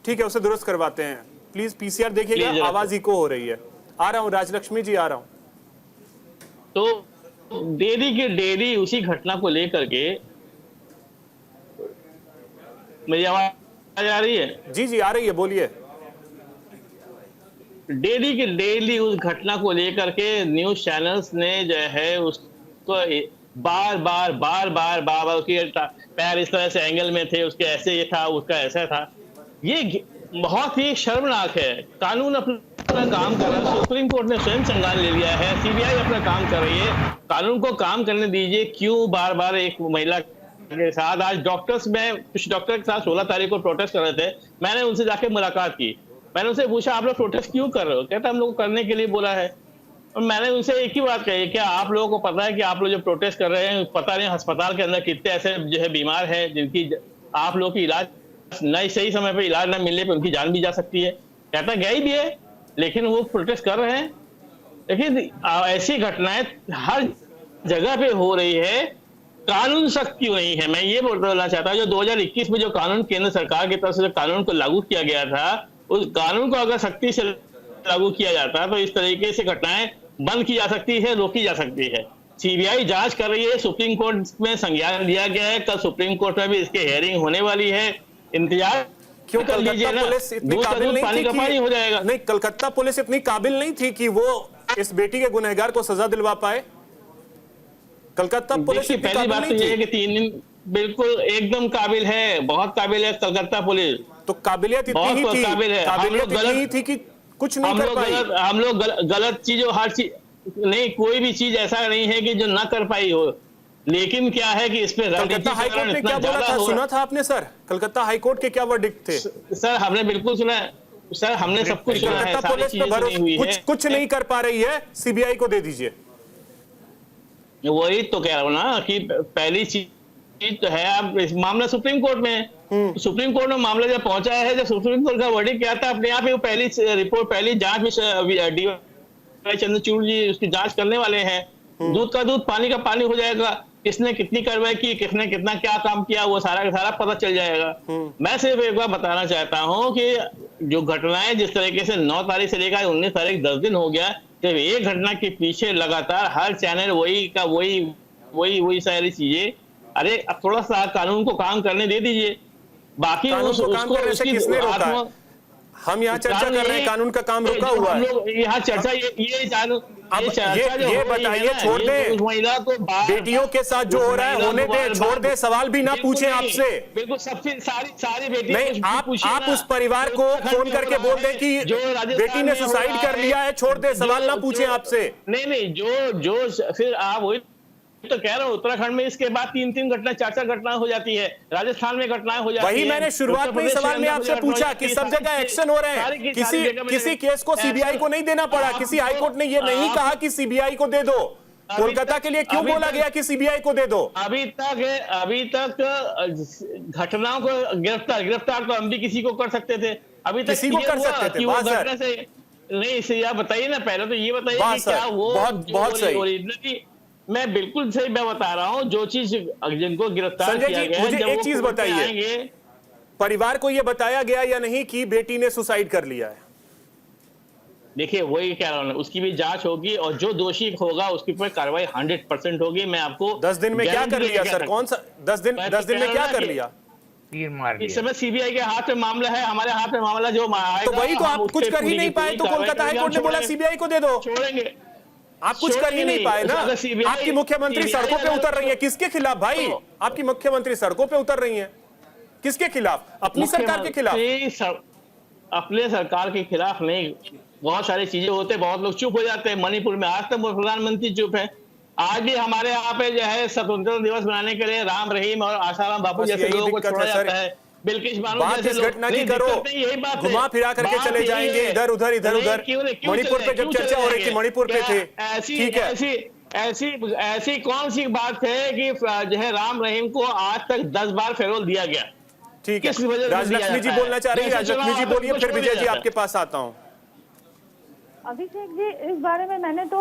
ठीक है, उसे दुरुस्त करवाते हैं। प्लीज PCR देखिएगा, आवाज इको हो रही है। आ रहा हूं राजलक्ष्मी जी, आ रहा हूं। तो डेली के डेली उसी घटना को लेकर के मेरी आवाज आ रही है? जी जी आ रही है, बोलिए। डेली की डेली उस घटना को लेकर के न्यूज चैनल्स ने जो है उसको बार बार उसकी पैर इस तरह से एंगल में थे, उसके ऐसे ये था, उसका ऐसा था। ये बहुत ही शर्मनाक है। कानून अपना काम कर रहा है, सुप्रीम कोर्ट ने स्वयं संज्ञान ले लिया है, सीबीआई अपना काम कर रही है, कानून को काम करने दीजिए। क्यों बार बार एक महिला के साथ? आज डॉक्टर्स में कुछ डॉक्टर के साथ 16 तारीख को प्रोटेस्ट कर रहे थे, मैंने उनसे जाके मुलाकात की, मैंने उनसे पूछा आप लोग प्रोटेस्ट क्यों कर रहे हो? कहता हम लोग करने के लिए बोला है। और मैंने उनसे एक ही बात कही, क्या आप लोगों को पता है कि आप लोग जो प्रोटेस्ट कर रहे हैं, पता नहीं अस्पताल के अंदर कितने ऐसे जो है बीमार हैं जिनकी आप लोग की इलाज नहीं, सही समय पे इलाज न मिलने पे उनकी जान भी जा सकती है। कहता गई भी है, लेकिन वो प्रोटेस्ट कर रहे हैं। लेकिन ऐसी घटनाएं हर जगह पे हो रही है, कानून सख्त क्यों नहीं है? मैं ये बोलना चाहता हूँ, जो 2021 में जो कानून केंद्र सरकार की तरफ से जो कानून को लागू किया गया था, उस कानून को अगर सख्ती से लागू किया जाता है तो इस तरीके से घटनाएं बंद की जा सकती है, रोकी जा सकती है। सीबीआई जांच कर रही है, सुप्रीम कोर्ट में संज्ञान लिया गया है, कल सुप्रीम कोर्ट में भी इसकी हेयरिंग होने वाली है। इंतजार क्यों कर लीजिए ना, पुलिस इतनी दूध का काबिल दूध नहीं पानी थी का पानी हो जाएगा। नहीं, कलकत्ता पुलिस इतनी काबिल नहीं थी कि वो इस बेटी के गुनहगार को सजा दिलवा पाए? कलकत्ता पुलिस देखिए, पहली बात तो ये है कि 3 दिन बिल्कुल एकदम काबिल है, बहुत काबिल है कलकत्ता पुलिस। तो काबिलियत इतनी ही थी, काबिलियत इतनी ही थी कि कुछ नहीं कर पाई। हम लोग गलत चीजों, हर चीज नहीं, कोई भी चीज ऐसा नहीं है कि जो ना कर पाई हो, लेकिन क्या है कि इसमें कलकत्ता हाईकोर्ट ने क्या बोला था, सुना था आपने सर? कलकत्ता हाईकोर्ट के क्या वर्डिक्ट थे? सर हमने बिल्कुल सुना है सर, हमने सब कुछ सुना है। कलकत्ता पुलिस पे भरोसा कुछ नहीं कर पा रही है, सीबीआई को दे दीजिए। वही तो कह रहा हूँ ना कि पहली चीज तो है, आप इस मामला सुप्रीम कोर्ट में है, सुप्रीम कोर्ट में मामला जब पहुंचा है, जब सुप्रीम कोर्ट का वर्डिक्ट क्या था, अपने आप ही पहली रिपोर्ट, पहली जांच में डी चंद्रचूड़ जी उसकी जांच करने वाले हैं। दूध का दूध पानी का पानी हो जाएगा, किसने कितनी कार्रवाई की, किसने कितना क्या काम किया, वो सारा का सारा पता चल जाएगा। मैं सिर्फ एक बार बताना चाहता हूँ कि जो घटनाएं जिस तरीके से 9 तारीख से लेकर 19 तारीख 10 दिन हो गया, जब एक घटना के पीछे लगातार हर चैनल वही सारी चीजें। अरे अब थोड़ा सा कानून को काम करने दे दीजिए। बाकी किसने रोका? हम यहाँ चर्चा कर रहे हैं, कानून का काम रुका हुआ है। यहाँ चर्चा ये बताइए, छोड़ दे महिला को, बेटियों के साथ जो हो रहा है होने दे, छोड़ दे, सवाल भी ना पूछे आपसे। बिल्कुल सबसे सारी बेटी नहीं, आप उस परिवार को फोन करके बोल दें कि बेटी ने सुसाइड कर लिया है, छोड़ दे, सवाल ना पूछे आपसे। नहीं, जो फिर आप वही तो कह रहा हूँ, उत्तराखंड में इसके बाद 3 घटना 4 घटनाएं हो जाती है, राजस्थान में घटनाएं हो जाती है। वही मैंने शुरुआत में सवाल में आपसे पूछा कि सब जगह एक्शन हो रहे हैं, किसी केस को सीबीआई को नहीं देना पड़ा, किसी हाईकोर्ट ने ये नहीं कहा कि सीबीआई को दे दो। कोलकाता के लिए क्यों बोला गया कि सीबीआई को दे दो? अभी तक घटनाओं को गिरफ्तार तो हम भी किसी को कर सकते थे, अभी तक किसी को कर सकते थे। घटना से नहीं, इसे आप बताइए ना, पहले तो ये बताइए कि क्या वो बहुत सही। मैं बिल्कुल सही मैं बता रहा हूँ, जो चीज जिनको गिरफ्तार किया गया, मुझे एक चीज बताइए, परिवार को यह बताया गया या नहीं कि बेटी ने सुसाइड कर लिया है? देखिए वही कह रहा हूँ, उसकी भी जांच होगी और जो दोषी होगा उसके ऊपर कार्रवाई 100% होगी। मैं आपको 10 दिन में क्या कर लिया सर? कौन सा 10 दिन में क्या कर लिया? इस समय सीबीआई के हाथ में मामला है, हमारे हाथ में मामला जो आएगा, तो वही तो आप कुछ कर ही नहीं पाए, तो कोलकाता हाईकोर्ट ने बोला सीबीआई को दे दो। छोड़ेंगे, आप कुछ कर ही नहीं पाए ना। आपकी मुख्यमंत्री सड़कों पे उतर रही है, किसके खिलाफ भाई? आपकी मुख्यमंत्री सड़कों पे उतर रही है, किसके खिलाफ? अपनी सरकार के खिलाफ? अपने सरकार के खिलाफ नहीं, बहुत सारी चीजें होते, बहुत लोग चुप हो जाते हैं। मणिपुर में आज तक प्रधानमंत्री चुप है। आज भी हमारे यहाँ पे जो है स्वतंत्रता दिवस मनाने के लिए राम रहीम और आसाराम बापू जैसे लोगों को छोड़ा जाता है, बिल्किश बानो जैसे लोग। घटना की करो, घुमा फिरा करके चले जाएंगे इधर उधर। मणिपुर पे जब चर्चा हो रही थी, मणिपुर पे थे, ठीक है। ऐसी कौन सी बात है कि जो है राम रहीम को आज तक 10 बार फेरोल दिया गया? ठीक है, राजलक्ष्मी जी बोलना चाह रही है, राजलक्ष्मी जी बोलिए, फिर विजय जी आपके पास आता हूँ। अभिषेक जी, इस बारे में मैंने तो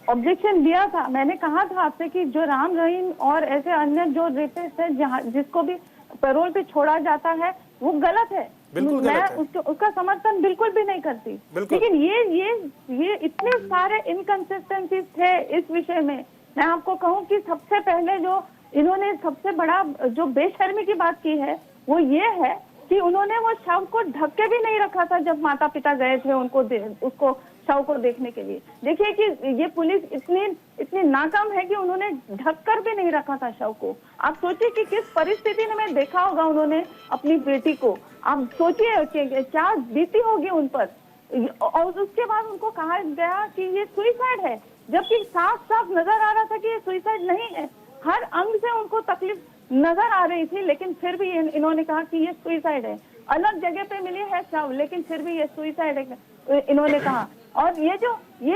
ऑब्जेक्शन दिया था। मैंने कहा था आपसे कि जो राम रहीम और ऐसे अन्य जो रेपिस्ट है, जिसको भी पैरोल पे छोड़ा जाता है, वो गलत है। मैं उसका समर्थन बिल्कुल भी नहीं करती। लेकिन ये इतने सारे इनकंसिस्टेंसीज थे इस विषय में। मैं आपको कहूँ कि सबसे पहले जो इन्होंने सबसे बड़ा जो बेशर्मी की बात की है वो ये है कि उन्होंने वो शव को ढक के भी नहीं रखा था जब माता पिता गए थे उसको शव को देखने के लिए। देखिए कि ये पुलिस इतनी नाकाम है कि उन्होंने ढक कर भी नहीं रखा था शव को। आप सोचिए कि किस परिस्थिति में देखा होगा उन्होंने अपनी बेटी को। आप सोचिए कि क्या बीती होगी उन पर। और उसके बाद उनको कहा गया कि ये सुइसाइड है, जबकि साफ साफ नजर आ रहा था कि ये सुइसाइड नहीं है। हर अंग से उनको तकलीफ नजर आ रही थी, लेकिन फिर भी इन्होंने कहा कि ये सुइसाइड है। अलग जगह पे मिली है शव, लेकिन फिर भी ये सुइसाइड है इन्होंने कहा। और ये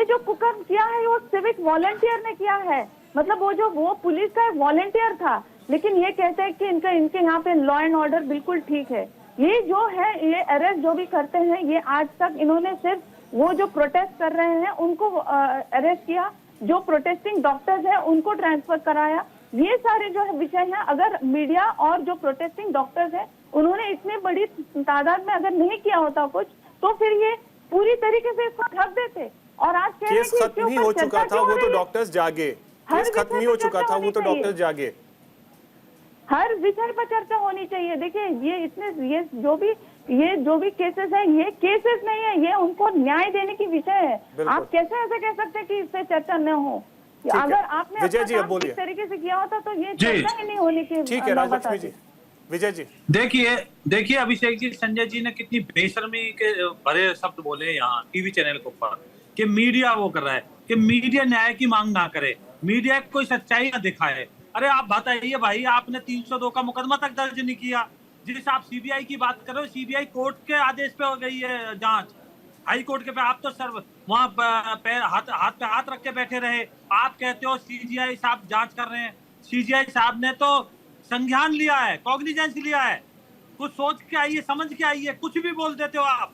जो कुकर्म किया है वो सिविक वॉलंटियर ने किया है। मतलब वो पुलिस का एक वॉलंटियर था, लेकिन ये कहते हैं कि इनके यहाँ पे लॉ एंड ऑर्डर बिल्कुल ठीक है। ये जो है, ये अरेस्ट जो भी करते हैं, ये आज तक इन्होंने सिर्फ वो जो प्रोटेस्ट कर रहे हैं उनको अरेस्ट किया, जो प्रोटेस्टिंग डॉक्टर्स हैं उनको ट्रांसफर कराया। ये सारे जो है विषय हैं। अगर मीडिया और जो प्रोटेस्टिंग डॉक्टर्स हैं उन्होंने इतनी बड़ी तादाद में अगर नहीं किया होता कुछ, तो फिर ये पूरी तरीके से इसको ढक देते। और आज केस खत्म ही हो चुका था, वो तो डॉक्टर्स जागे। केस खत्म ही हो चुका था, वो तो डॉक्टर्स जागे। हर विषय पर चर्चा होनी चाहिए। देखिए ये जो भी केसेस हैं, ये केसेस नहीं है, ये उनको न्याय देने की विषय है। आप कैसे ऐसे कह सकते हैं कि इससे चर्चा न हो? अगर आपने विजय जी अब बोलिए। इस तरीके से किया होता तो ये चर्चा ही नहीं होनी थी। ठीक है राजलक्ष्मी जी। विजय जी देखिए अभिषेक जी, संजय जी ने कितनी बेशर्मी के भरे शब्द बोले यहाँ टीवी चैनल के ऊपर कि मीडिया वो कर रहा है, कि मीडिया न्याय की मांग ना करे, मीडिया कोई सच्चाई ना दिखाए। अरे आप बताइए भाई, आपने 302 का मुकदमा तक दर्ज नहीं किया। जिस आप सीबीआई की बात कर रहे हो, सीबीआई कोर्ट के आदेश पे हो गई है जांच, हाई कोर्ट के पे। आप तो सर वहां हाथ पे हाथ रख के बैठे रहे। आप कहते हो सीजीआई साहब जांच कर रहे हैं। सीजीआई साहब ने तो संज्ञान लिया है, कॉग्निजेंस लिया है। कुछ सोच के आइए, समझ के आइए, कुछ भी बोल देते हो आप।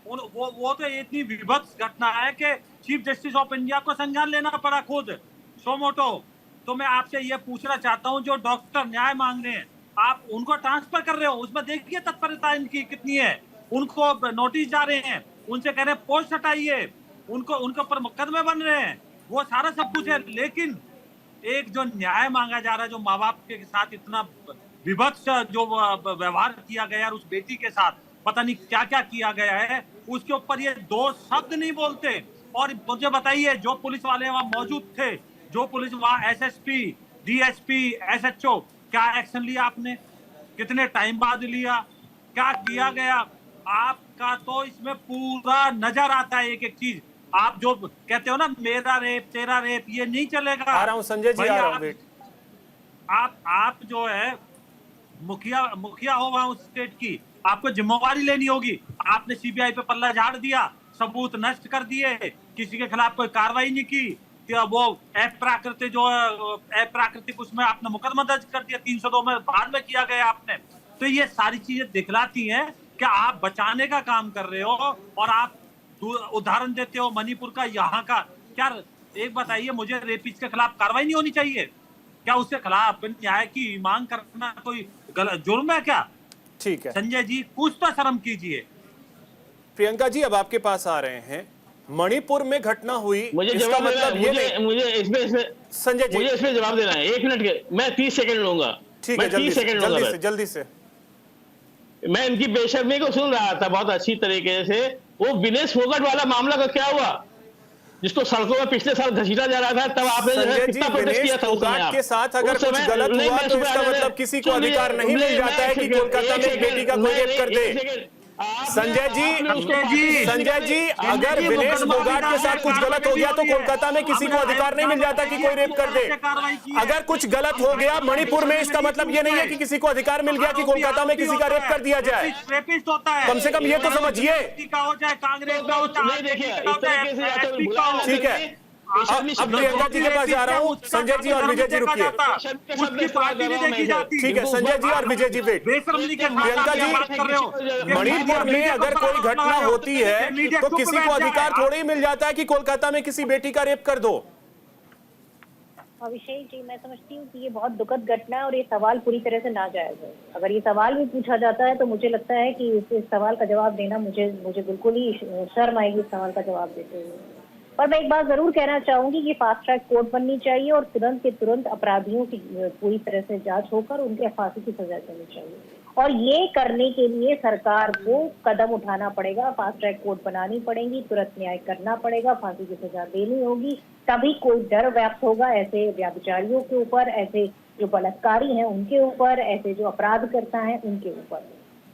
वो तो इतनी विभत्स घटना है कि चीफ जस्टिस ऑफ इंडिया को संज्ञान लेना पड़ा खुद सोमोटो। तो मैं आपसे ये पूछना चाहता हूँ, जो डॉक्टर न्याय मांग रहे हैं, आप उनको ट्रांसफर कर रहे हो, उसमें देखिए तत्परता इनकी कितनी है। उनको नोटिस जा रहे हैं, उनसे कह रहे हैं पोस्ट हटाइए, उनके ऊपर मुकदमे बन रहे हैं, वो सारा सब कुछ है। लेकिन एक जो न्याय मांगा जा रहा है, जो माँ बाप के साथ इतना विभत्स जो व्यवहार किया गया है, उस बेटी के साथ पता नहीं क्या क्या किया गया है, उसके ऊपर ये दो शब्द नहीं बोलते। और मुझे बताइए, जो पुलिस वाले वहां मौजूद थे, जो पुलिस वहां एसएसपी, डीएसपी, एसएचओ, क्या एक्शन लिया आपने? कितने टाइम बाद लिया? क्या किया गया? आपका तो इसमें पूरा नजर आता है एक एक चीज। आप जो कहते हो ना, मेरा रेप तेरा रेप, ये नहीं चलेगा। आ रहा हूं संजय जी, आ रहा हूं। आप जो है मुखिया हो वहां उस स्टेट की, आपको जिम्मेवारी लेनी होगी। आपने सीबीआई पे पल्ला झाड़ दिया, सबूत नष्ट कर दिए, किसी के खिलाफ कोई कार्रवाई नहीं की। वो अप्राकृतिक उसमें आपने मुकदमा दर्ज कर दिया, 302 में बाद में किया गया आपने। तो ये सारी चीजें दिखलाती हैं कि आप बचाने का काम कर रहे हो और आप उदाहरण देते हो मणिपुर का, यहाँ का। क्या एक बताइए मुझे, रेपिस्ट के खिलाफ कार्रवाई नहीं होनी चाहिए क्या? उसके खिलाफ न्याय की मांग करना कोई गलत जुर्म है क्या? ठीक है संजय जी, कुछ तो शर्म कीजिए। प्रियंका जी अब आपके पास आ रहे हैं। मणिपुर में घटना हुई, मुझे इसका जवाब मतलब ये नहीं। मुझे इसमें संजय जी, मुझे इसमें जवाब देना है। 1 मिनट के, मैं 30 सेकंड लूंगा। ठीक है, जल्दी से। मैं इनकी बेशर्मी को सुन रहा था बहुत अच्छी तरीके से। वो विनेश फोगाट वाला मामला का क्या हुआ, जिसको सड़कों में पिछले साल घसीटा जा रहा था? तब आपने कितना प्रोटेस्ट किया था उस समय? के साथ अगर कुछ गलत हुआ तो इसका मतलब किसी को अधिकार नहीं मिल जाता है कि कोलकाता में एक बेटी का कोई रेप कर दे। संजय जी, अगर विनेश फोगाट के साथ कुछ गलत हो गया तो कोलकाता में किसी को अधिकार नहीं मिल जाता कि कोई रेप कर दे। अगर कुछ गलत हो गया मणिपुर में, इसका मतलब ये नहीं है कि किसी को अधिकार मिल गया कि कोलकाता में किसी का रेप कर दिया जाए। कम से कम ये तो समझिए। ठीक है, अब प्रियंका जी के पास जा रहा हूँ। संजय जी और विजय जी रुकिए। ठीक है, संजय जी और विजय जी वेट। प्रियंका जी, मणिपुर में अगर कोई घटना होती है तो किसी को अधिकार थोड़ी ही मिल जाता है कि कोलकाता में किसी बेटी का रेप कर दो। अभिषेक जी, मैं समझती हूँ कि ये बहुत दुखद घटना है और ये सवाल पूरी तरह से नाजायज है। अगर ये सवाल भी पूछा जाता है तो मुझे लगता है कि इस सवाल का जवाब देना मुझे बिल्कुल ही शर्म आएगी इस सवाल का जवाब देते हुए। पर मैं एक बात जरूर कहना चाहूंगी कि फास्ट ट्रैक कोर्ट बननी चाहिए और तुरंत के तुरंत अपराधियों की पूरी तरह से जांच होकर उनके फांसी की सजा देनी चाहिए। और ये करने के लिए सरकार को कदम उठाना पड़ेगा, फास्ट ट्रैक कोर्ट बनानी पड़ेगी, तुरंत न्याय करना पड़ेगा, फांसी की सजा देनी होगी, तभी कोई डर व्याप्त होगा ऐसे व्यभिचारियों के ऊपर, ऐसे जो बलात्कारी हैं उनके ऊपर, ऐसे जो अपराधकर्ता हैं उनके ऊपर।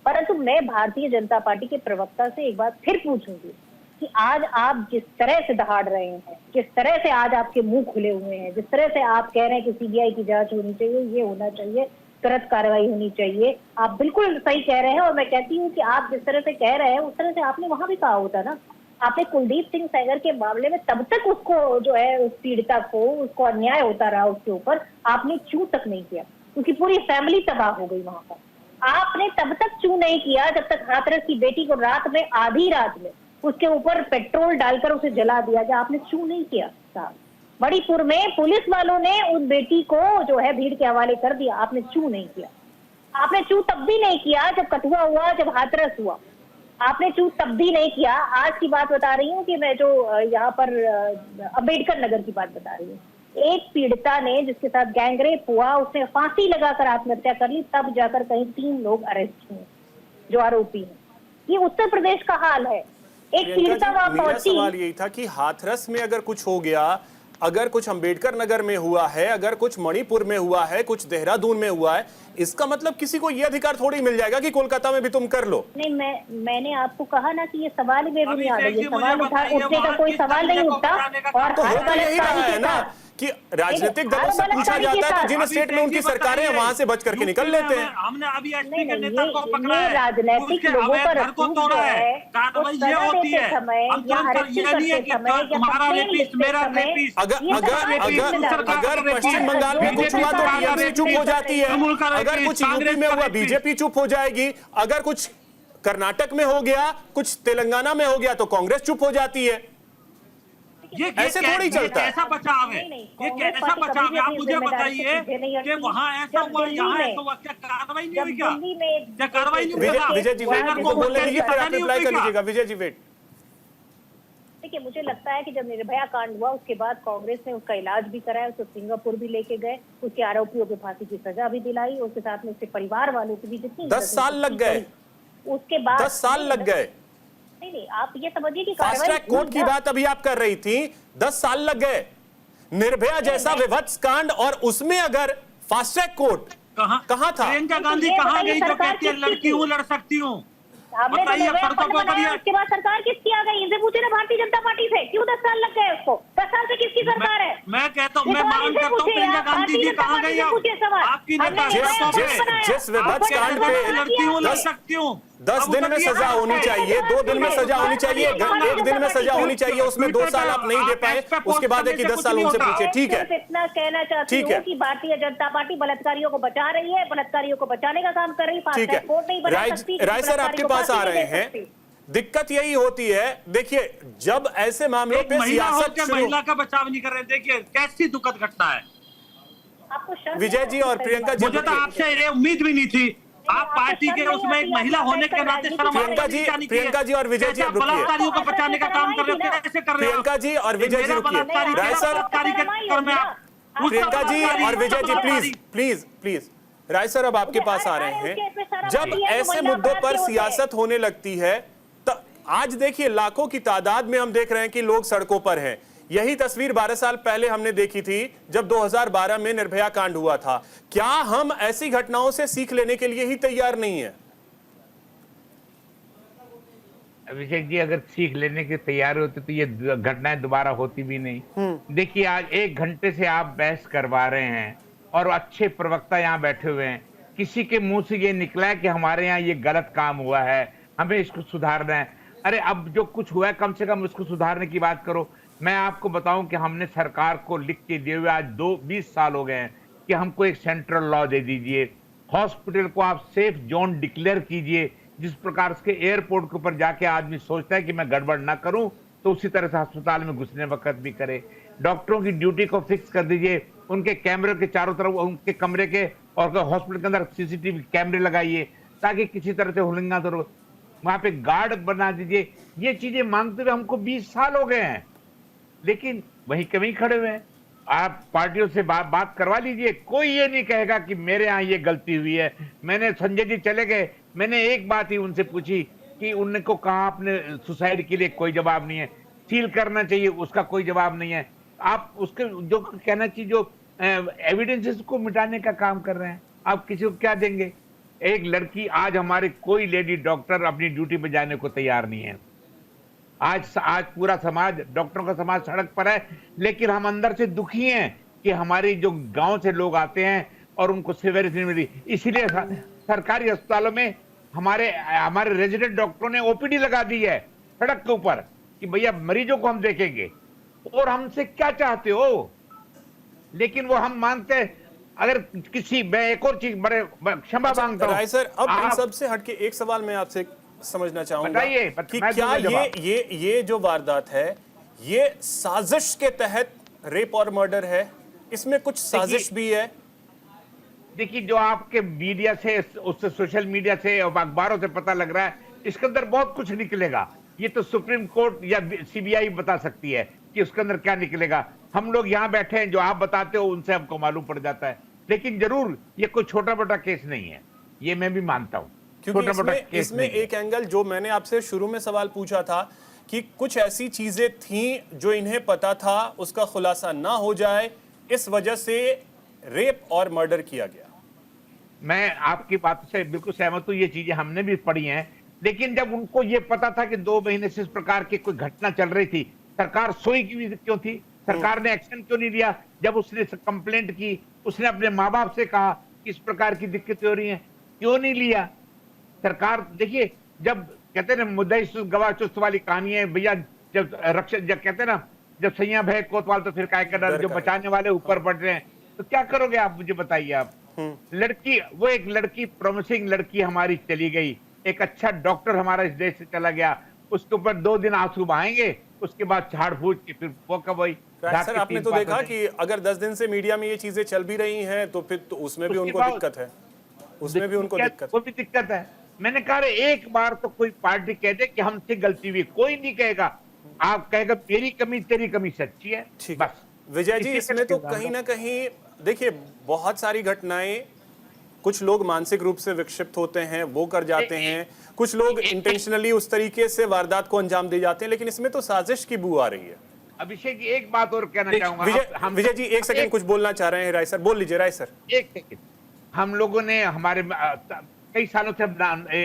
परंतु मैं भारतीय जनता पार्टी के प्रवक्ता से एक बात फिर पूछूंगी कि आज आप जिस तरह से दहाड़ रहे हैं, जिस तरह से आज आपके मुंह खुले हुए हैं, जिस तरह से आप कह रहे हैं कि सीबीआई की जांच होनी चाहिए, ये होना चाहिए, तुरंत कार्रवाई होनी चाहिए, आप बिल्कुल सही कह रहे हैं। और मैं कहती हूँ कि आप जिस तरह से कह रहे हैं उस तरह से आपने वहां भी कहा होता ना। आपने कुलदीप सिंह सेंगर के मामले में तब तक उसको जो है उस पीड़िता को उसको अन्याय होता रहा, उसके ऊपर आपने चू तक नहीं किया, क्योंकि पूरी फैमिली तबाह हो गई वहां पर। आपने तब तक चू नहीं किया जब तक हाथरस की बेटी को रात में, आधी रात में उसके ऊपर पेट्रोल डालकर उसे जला दिया जाए, आपने चू नहीं किया साहब। मणिपुर में पुलिस वालों ने उस बेटी को जो है भीड़ के हवाले कर दिया, आपने चू नहीं किया। आपने चू तब भी नहीं किया जब कठुआ हुआ, जब हाथरस हुआ, आपने चू तब भी नहीं किया। आज की बात बता रही हूँ कि मैं जो यहाँ पर अम्बेडकर नगर की बात बता रही हूँ। एक पीड़िता ने जिसके साथ गैंगरेप हुआ, उसने फांसी लगाकर आत्महत्या कर ली, तब जाकर कहीं 3 लोग अरेस्ट हुए जो आरोपी हैं। ये उत्तर प्रदेश का हाल है। एक पीड़िता वहां मेरा पहुंची। सवाल यही था कि हाथरस में अगर कुछ हो गया, अगर कुछ अंबेडकर नगर में हुआ है, अगर कुछ मणिपुर में हुआ है, कुछ देहरादून में हुआ है, इसका मतलब किसी को ये अधिकार थोड़ी मिल जाएगा कि कोलकाता में भी तुम कर लो। नहीं, मैंने आपको कहा ना कि ये सवाल में भी नहीं आ रही है, सवाल उठने का कोई सवाल नहीं उठता। और तो हो तो यही रहा है ना कि राजनीतिक दलों से पूछा जाता है तो जिन स्टेट में उनकी सरकारें हैं वहां से बच करके निकल लेते हैं। हमने अभी एसपी नहीं, के नेता को पकड़ा है, राजनीतिक लोगों का घर को तोड़ा है, कार्रवाई ये होती है। हम तुरंत ये नहीं है कि तुम्हारा रेपिस्ट मेरा रेपिस्ट। अगर पश्चिम बंगाल में कुछ हुआ तो टीएमसी चुप हो जाती है, अगर कुछ यूपी में हुआ बीजेपी चुप हो जाएगी, अगर कुछ कर्नाटक में हो गया, कुछ तेलंगाना में हो गया तो कांग्रेस चुप हो जाती है। ये ऐसे थोड़ी चलता है। कैसा बचाव है, ये कैसा बचाव है? आप मुझे बताइए कि वहाँ ऐसा हुआ, यहाँ ऐसा हुआ, क्या कार्रवाई नहीं हुई? क्या कार्रवाई नहीं हुई? विजय जी वेट, इनको बोलने दीजिए, फिर आप रिप्लाई कर लीजिएगा। विजय जी वेट। देखिए, मुझे लगता है कि जब निर्भया कांड हुआ उसके बाद कांग्रेस ने उसका इलाज भी कराया, उसको सिंगापुर भी लेके गए, उसके आरोपियों को फांसी की सजा भी दिलाई, उसके साथ में उसके परिवार वालों की भी जितनी 10 साल लग गए, उसके बाद 10 साल लग गए। नहीं, आप ये समझिए कि फास्ट ट्रैक कोर्ट की बात अभी आप कर रही थी, 10 साल लग गए। निर्भया जैसा विभत्स कांड और उसमें अगर फास्ट ट्रैक कोर्ट कहां था? प्रियंका गांधी कहां गई जो कहती है लड़की हूं, लड़ सकती हूं? बताइए, उसके बाद सरकार किसकी आ गई? इनसे पूछे ना भारतीय जनता पार्टी से, क्यों 10 साल लग गए उसको? 10 साल से किसकी सरकार है? मैं कहता हूँ, मैं मांग करता हूँ, प्रियंका गांधी जी कहाँ गई? आपकी नेता जिस विभत्स कांड पे लड़की हूँ, लड़ सकती हूँ, 10 दिन में सजा होनी चाहिए, 2 दिन में सजा होनी चाहिए, 1 दिन में सजा होनी चाहिए, उसमें 2 साल आप नहीं दे पाए, उसके बाद है कि 10 साल उनसे पूछे। ठीक है, इतना कहना चाहती हूँ कि भारतीय जनता पार्टी बलात्कारियों को बचा रही है, बलात्कारियों को बचाने का काम कर रही है। ठीक है, राय सर आपके पास आ रहे हैं। दिक्कत यही होती है, देखिए जब ऐसे मामलों पे सियासत महिला का बचाव नहीं कर रहे, देखिए कैसी दुखद घटना है। विजय जी और प्रियंका जी, मुझे तो आपसे ये उम्मीद भी नहीं थी। आप पार्टी के उसमें एक महिला होने के नाते प्रियंका जी और विजय जी बलात्कारियों को बचाने का काम कर रहे हो, कैसे कर रहे हो? प्रियंका जी और विजय जी रुकिए। राय सर, प्रियंका जी और Vijay ji please. Rai sir अब आपके पास आ रहे हैं। जब ऐसे मुद्दों पर सियासत होने लगती है तो आज देखिए लाखों की तादाद में हम देख रहे हैं कि लोग सड़कों पर हैं। यही तस्वीर 12 साल पहले हमने देखी थी जब 2012 में निर्भया कांड हुआ था। क्या हम ऐसी घटनाओं से सीख लेने के लिए ही तैयार नहीं है? अभिषेक जी, अगर सीख लेने के तैयार होते तो ये घटनाएं दोबारा होती भी नहीं। देखिए, आज 1 घंटे से आप बहस करवा रहे हैं और अच्छे प्रवक्ता यहाँ बैठे हुए हैं, किसी के मुंह से ये निकला है कि हमारे यहाँ ये गलत काम हुआ है, हमें इसको सुधारना है। अरे अब जो कुछ हुआ है कम से कम उसको सुधारने की बात करो। मैं आपको बताऊं कि हमने सरकार को लिख के दिए हुए आज 20 साल हो गए हैं कि हमको एक सेंट्रल लॉ दे दीजिए, हॉस्पिटल को आप सेफ जोन डिक्लेयर कीजिए। जिस प्रकार से एयरपोर्ट के ऊपर जाके आदमी सोचता है कि मैं गड़बड़ ना करूं, तो उसी तरह से अस्पताल में घुसने वक्त भी करे। डॉक्टरों की ड्यूटी को फिक्स कर दीजिए, उनके कैमरे के चारों तरफ, उनके कमरे के और हॉस्पिटल के अंदर सीसीटीवी कैमरे लगाइए ताकि किसी तरह से हुलंगा तो वहां पे गार्ड बना दीजिए। ये चीजें मांगते हुए हमको 20 साल हो गए हैं। लेकिन वहीं कहीं खड़े हुए हैं। आप पार्टियों से बात करवा लीजिए, कोई ये नहीं कहेगा कि मेरे यहाँ ये गलती हुई है। मैंने संजय जी चले गए, मैंने एक बात ही उनसे पूछी कि उनको कहा आपने सुसाइड के लिए, कोई जवाब नहीं है। सील करना चाहिए, उसका कोई जवाब नहीं है। आप उसके जो कहना चाहिए, जो एविडेंसेस को मिटाने का काम कर रहे हैं, आप किसी को क्या देंगे? एक लड़की, आज हमारे कोई लेडी डॉक्टर अपनी ड्यूटी पे जाने को तैयार नहीं है। आज पूरा समाज, डॉक्टरों का समाज सड़क पर है, लेकिन हम अंदर से दुखी हैं कि हमारी जो गांव से लोग आते हैं और उनको सिविलिटी नहीं मिली। इसीलिए सरकारी अस्पतालों में हमारे रेजिडेंट डॉक्टरों ने ओपीडी लगा दी है सड़क के ऊपर कि भैया मरीजों को हम देखेंगे। और हमसे क्या चाहते हो? लेकिन वो हम मानते, अगर किसी, मैं एक और चीज बड़े क्षमा मांगता हूं राय सर, अब इन सब से हटके एक सवाल मैं आपसे समझना चाहूंगा कि क्या ये जो वारदात है, ये साजिश के तहत रेप और मर्डर है? इसमें कुछ साजिश भी है? देखिए, जो आपके मीडिया से, उससे सोशल मीडिया से और अखबारों से पता लग रहा है, इसके अंदर बहुत कुछ निकलेगा। ये तो सुप्रीम कोर्ट या सीबीआई बता सकती है कि उसके अंदर क्या निकलेगा। हम लोग यहाँ बैठे हैं, जो आप बताते हो उनसे हमको मालूम पड़ जाता है। लेकिन जरूर ये कोई छोटा मोटा केस नहीं है, ये मैं भी मानता हूं। क्योंकि इसमें एक एंगल जो मैंने आपसे शुरू में सवाल पूछा था कि कुछ ऐसी चीजें थीं जो इन्हें पता था, उसका खुलासा ना हो जाए, इस वजह से रेप और मर्डर किया गया। मैं आपकी बात से बिल्कुल सहमत हूं, ये चीजें हमने भी पढ़ी हैं। लेकिन जब उनको ये पता था कि 2 महीने से इस प्रकार की कोई घटना चल रही थी, सरकार सोई क्यों थी? सरकार ने एक्शन क्यों नहीं लिया? जब उसने कंप्लेंट की, उसने अपने माँ बाप से कहा कि इस प्रकार की दिक्कतें हो रही हैं, क्यों नहीं लिया सरकार? देखिए, जब कहते हैं ना मुद्दई सुस्त गवाह चुस्त वाली कहानी है भैया। जब कहते हैं ना, जब सैया भय कोतवाल तो फिर काय का डर, जो बचाने वाले ऊपर बढ़ रहे हैं, तो क्या करोगे आप? मुझे बताइए आप। लड़की, वो एक लड़की, प्रॉमिसिंग लड़की हमारी चली गई, एक अच्छा डॉक्टर हमारा इस देश से चला गया, उसके ऊपर 2 दिन आंसू बहाएंगे, उसके बाद झाड़ फूट के फिर वो कब वही। सर, आपने तो देखा कि अगर 10 दिन से मीडिया में ये चीजें चल भी रही हैं, तो फिर तो उसमें भी उनको दिक्कत है, उसमें भी उनको दिक्कत, वो भी दिक्कत है। मैंने कहा एक बार तो कोई पार्टी कह दे कि हमसे गलती हुई, कोई नहीं कहेगा। आप कहेगा मेरी कमी, तेरी कमी सच्ची है, बस। विजय जी, इसमें तो कहीं ना कहीं देखिए, बहुत सारी घटनाएं, कुछ लोग मानसिक रूप से विक्षिप्त होते हैं, वो कर जाते हैं, कुछ लोग इंटेंशनली उस तरीके से वारदात को अंजाम दे जाते हैं, लेकिन इसमें तो साजिश की बू आ रही है। अभिषेक, एक बात और कहना चाहूंगा। विजय जी, एक सेकंड, कुछ बोलना चाह रहे हैं राय सर, बोल लीजिए राय सर। एक सेकंड, हम लोगों ने हमारे कई सालों से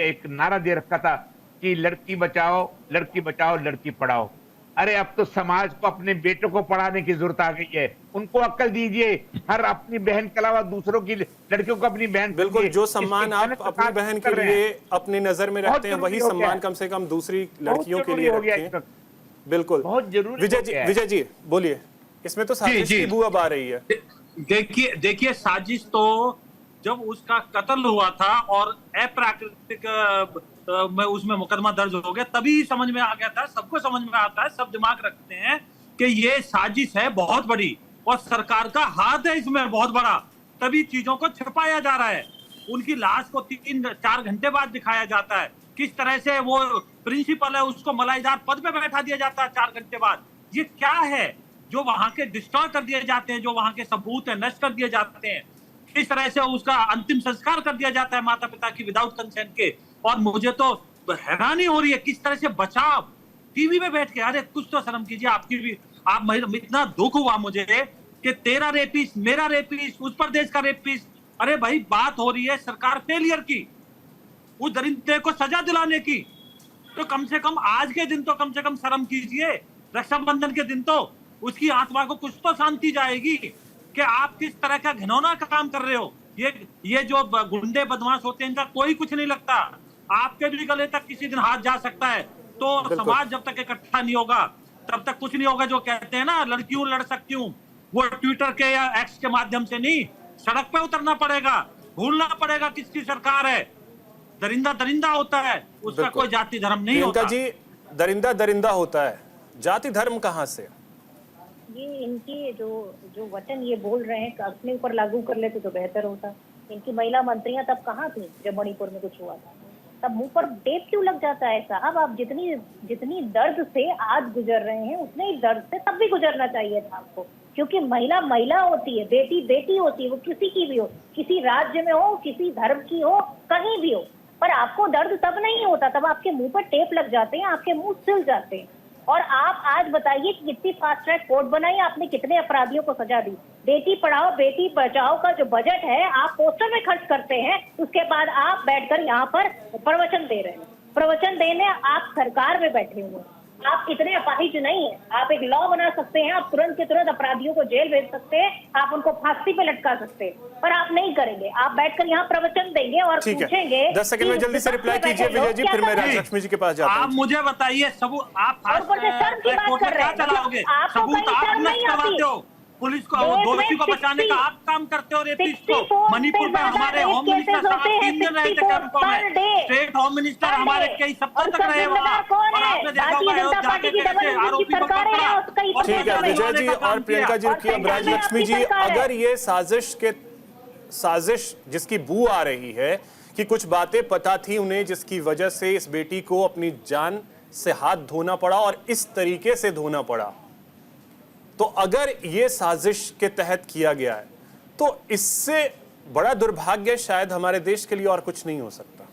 एक नारा दे रखा था कि लड़की बचाओ, लड़की बचाओ, लड़की पढ़ाओ। अरे अब तो समाज को अपने बेटों को पढ़ाने की जरूरत आ गई है। उनको अक्ल दीजिए, हर अपनी बहन के अलावा दूसरों की लड़कियों को अपनी बहन, बिल्कुल, जो सम्मान आप अपनी बहन के लिए अपनी नजर में रखते हैं, वही सम्मान कम से कम दूसरी लड़कियों के लिए रखें। बिल्कुल, बहुत जरूरी। विजय जी बोलिए, इसमें तो साजिश की बू अब आ रही है। देखिए, साजिश तो जब उसका कत्ल हुआ था और अप्राकृतिक में उसमें मुकदमा दर्ज हो गया, तभी समझ में आ गया था, सबको समझ में आता है, सब दिमाग रखते हैं कि ये साजिश है बहुत बड़ी और सरकार का हाथ है इसमें बहुत बड़ा, तभी चीजों को छिपाया जा रहा है। उनकी लाश को 3-4 घंटे बाद दिखाया जाता है, किस तरह से वो प्रिंसिपल है उसको मलाईदार पद पे बैठा दिया जाता है 4 घंटे बाद। ये क्या है जो वहां के डिस्ट्रॉय कर दिए जाते हैं, जो वहां के सबूत है नष्ट कर दिए जाते हैं, किस तरह से उसका अंतिम संस्कार कर दिया जाता है माता पिता की विदाउट कंसेंट के। और मुझे तो हैरानी हो रही है किस तरह से बचाव टीवी में बैठ के, अरे कुछ तो शर्म कीजिए आपकी भी। आप, इतना दुख हुआ मुझे कि तेरा रेपिस्ट, मेरा रेपिस्ट, उस प्रदेश का रेपिस्ट। अरे भाई, बात हो रही है सरकार फेलियर की, उस दरिंदे को सजा दिलाने की, तो कम से कम आज के दिन तो कम से कम शर्म कीजिए। रक्षाबंधन के दिन तो उसकी आत्मा को कुछ तो शांति जाएगी कि आप किस तरह का घिनौना काम कर रहे हो। ये जो गुंडे बदमाश होते हैं, इनका कोई कुछ नहीं लगता। आपके भी गले तक किसी दिन हाथ जा सकता है। तो समाज जब तक इकट्ठा नहीं होगा तब तक कुछ नहीं होगा। जो कहते हैं ना, लड़कियों लड़ सकती हूँ, वो ट्विटर के या एक्स के माध्यम से नहीं, सड़क पे उतरना पड़ेगा, भूलना पड़ेगा किसकी सरकार है। दरिंदा दरिंदा होता है, उसका कोई जाति धर्म नहीं होता जी। दरिंदा दरिंदा होता है, जाति धर्म कहाँ से? ये इनकी जो वचन ये बोल रहे हैं, अपने ऊपर लागू कर लेते तो बेहतर होता। इनकी महिला मंत्रियां तब कहाँ थी जब मणिपुर में कुछ हुआ था? तब मुंह पर टेप क्यों लग जाता है साहब? आप जितनी दर्द से आज गुजर रहे हैं उतने ही दर्द से तब भी गुजरना चाहिए था आपको, क्योंकि महिला महिला होती है, बेटी बेटी होती है, वो किसी की भी हो, किसी राज्य में हो, किसी धर्म की हो, कहीं भी हो। पर आपको दर्द तब नहीं होता, तब आपके मुंह पर टेप लग जाते हैं, आपके मुंह सिल जाते हैं। और आप आज बताइए कि कितनी फास्ट ट्रैक कोर्ट बनाई, आपने कितने अपराधियों को सजा दी। बेटी पढ़ाओ बेटी बचाओ का जो बजट है आप पोस्टर में खर्च करते हैं, उसके बाद आप बैठकर यहाँ पर प्रवचन दे रहे हैं। प्रवचन देने आप सरकार में बैठे हुए हैं, आप इतने अपाहिज नहीं है। आप एक लॉ बना सकते हैं, आप तुरंत के तुरंत अपराधियों को जेल भेज सकते हैं, आप उनको फांसी पे लटका सकते हैं, पर आप नहीं करेंगे। आप बैठकर यहाँ प्रवचन देंगे और पूछेंगे। 10 सेकंड में जल्दी से रिप्लाई कीजिए विजय जी, फिर मैं राजलक्ष्मी जी के पास जाता हूं। आप मुझे बताइए, सबूत आप शर्म की बात कर रहे हैं, चलाओगे, आपको सबूत कहीं आप शर्म नहीं नष्ट करवाते हो, पुलिस को दोषी को बचाने का आप काम करते हो। रेपिस्ट को मणिपुर में हमारे होम मिनिस्टर साहब 3 दिन रहे थे कैंपों में, स्टेट होम मिनिस्टर हमारे कई सप्ताह तक रहे वहाँ, और आपने देखा होगा अयोध्या के कैसे आरोपी को पकड़ा। ठीक है विजय जी और प्रियंका जी रुकिए। अब राजलक्ष्मी जी, अगर ये साजिश जिसकी बू आ रही है कि कुछ बातें पता थी उन्हें जिसकी वजह से इस बेटी को अपनी जान से हाथ धोना पड़ा और इस तरीके से धोना पड़ा, तो अगर ये साजिश के तहत किया गया है तो इससे बड़ा दुर्भाग्य शायद हमारे देश के लिए और कुछ नहीं हो सकता।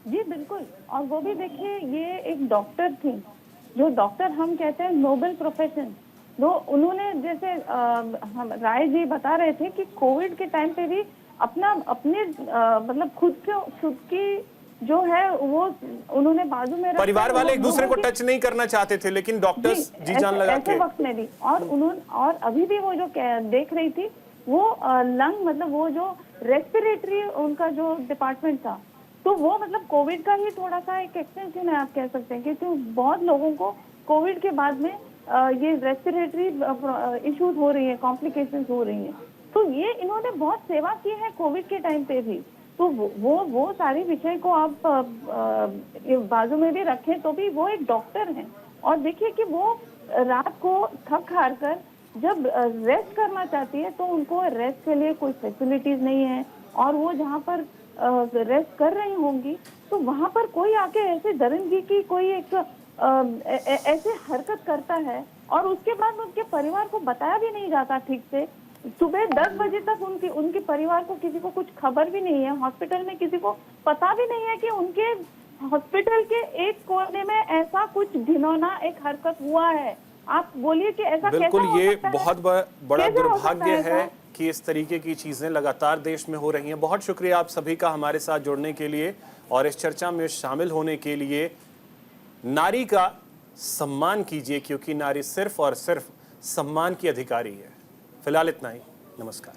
जी बिल्कुल, और वो भी देखिए ये एक डॉक्टर थी, जो डॉक्टर हम कहते हैं नोबेल प्रोफेशन, जो उन्होंने जैसे हम राय जी बता रहे थे कि कोविड के टाइम पे भी अपने मतलब खुद की जो है वो उन्होंने बाजू में परिवार वाले एक दूसरे को टच नहीं करना चाहते थे, लेकिन डॉक्टर्स जी जान लगा के वक्त में भी, और अभी भी वो जो देख रही थी वो लंग मतलब वो जो रेस्पिरेटरी उनका जो डिपार्टमेंट था, तो वो मतलब कोविड का ही थोड़ा सा एक एक्सटेंशन है आप कह सकते हैं, क्योंकि बहुत लोगों को कोविड के बाद में ये रेस्पिरेटरी इश्यूज हो रही है, कॉम्प्लिकेशंस हो रही हैं। तो ये इन्होंने बहुत सेवा की है कोविड के टाइम पे भी, तो वो सारी विषय को आप बाजू में भी रखें तो भी वो एक डॉक्टर हैं। और देखिए कि वो रात को थक हार कर जब रेस्ट करना चाहती है तो उनको रेस्ट के लिए कोई फैसिलिटीज नहीं है, और वो जहाँ पर रेस्ट कर रही होंगी तो वहाँ पर कोई आके ऐसे दरिंदगी की कोई एक ऐसे हरकत करता है, और उसके बाद उनके परिवार को बताया भी नहीं जाता ठीक से। सुबह 10 बजे तक उनके परिवार को किसी को कुछ खबर भी नहीं है, हॉस्पिटल में किसी को पता भी नहीं है कि उनके हॉस्पिटल के एक कोने में ऐसा कुछ घिनौना एक हरकत हुआ है। आप बोलिए कि ऐसा बिल्कुल कैसा हो ये सकता है? बहुत बड़ा कैसे हो सकता दुर्भाग्य है ऐसा? कि इस तरीके की चीजें लगातार देश में हो रही हैं। बहुत शुक्रिया आप सभी का हमारे साथ जुड़ने के लिए और इस चर्चा में शामिल होने के लिए। नारी का सम्मान कीजिए, क्योंकि नारी सिर्फ और सिर्फ सम्मान की अधिकारी है। फिलहाल इतना ही, नमस्कार।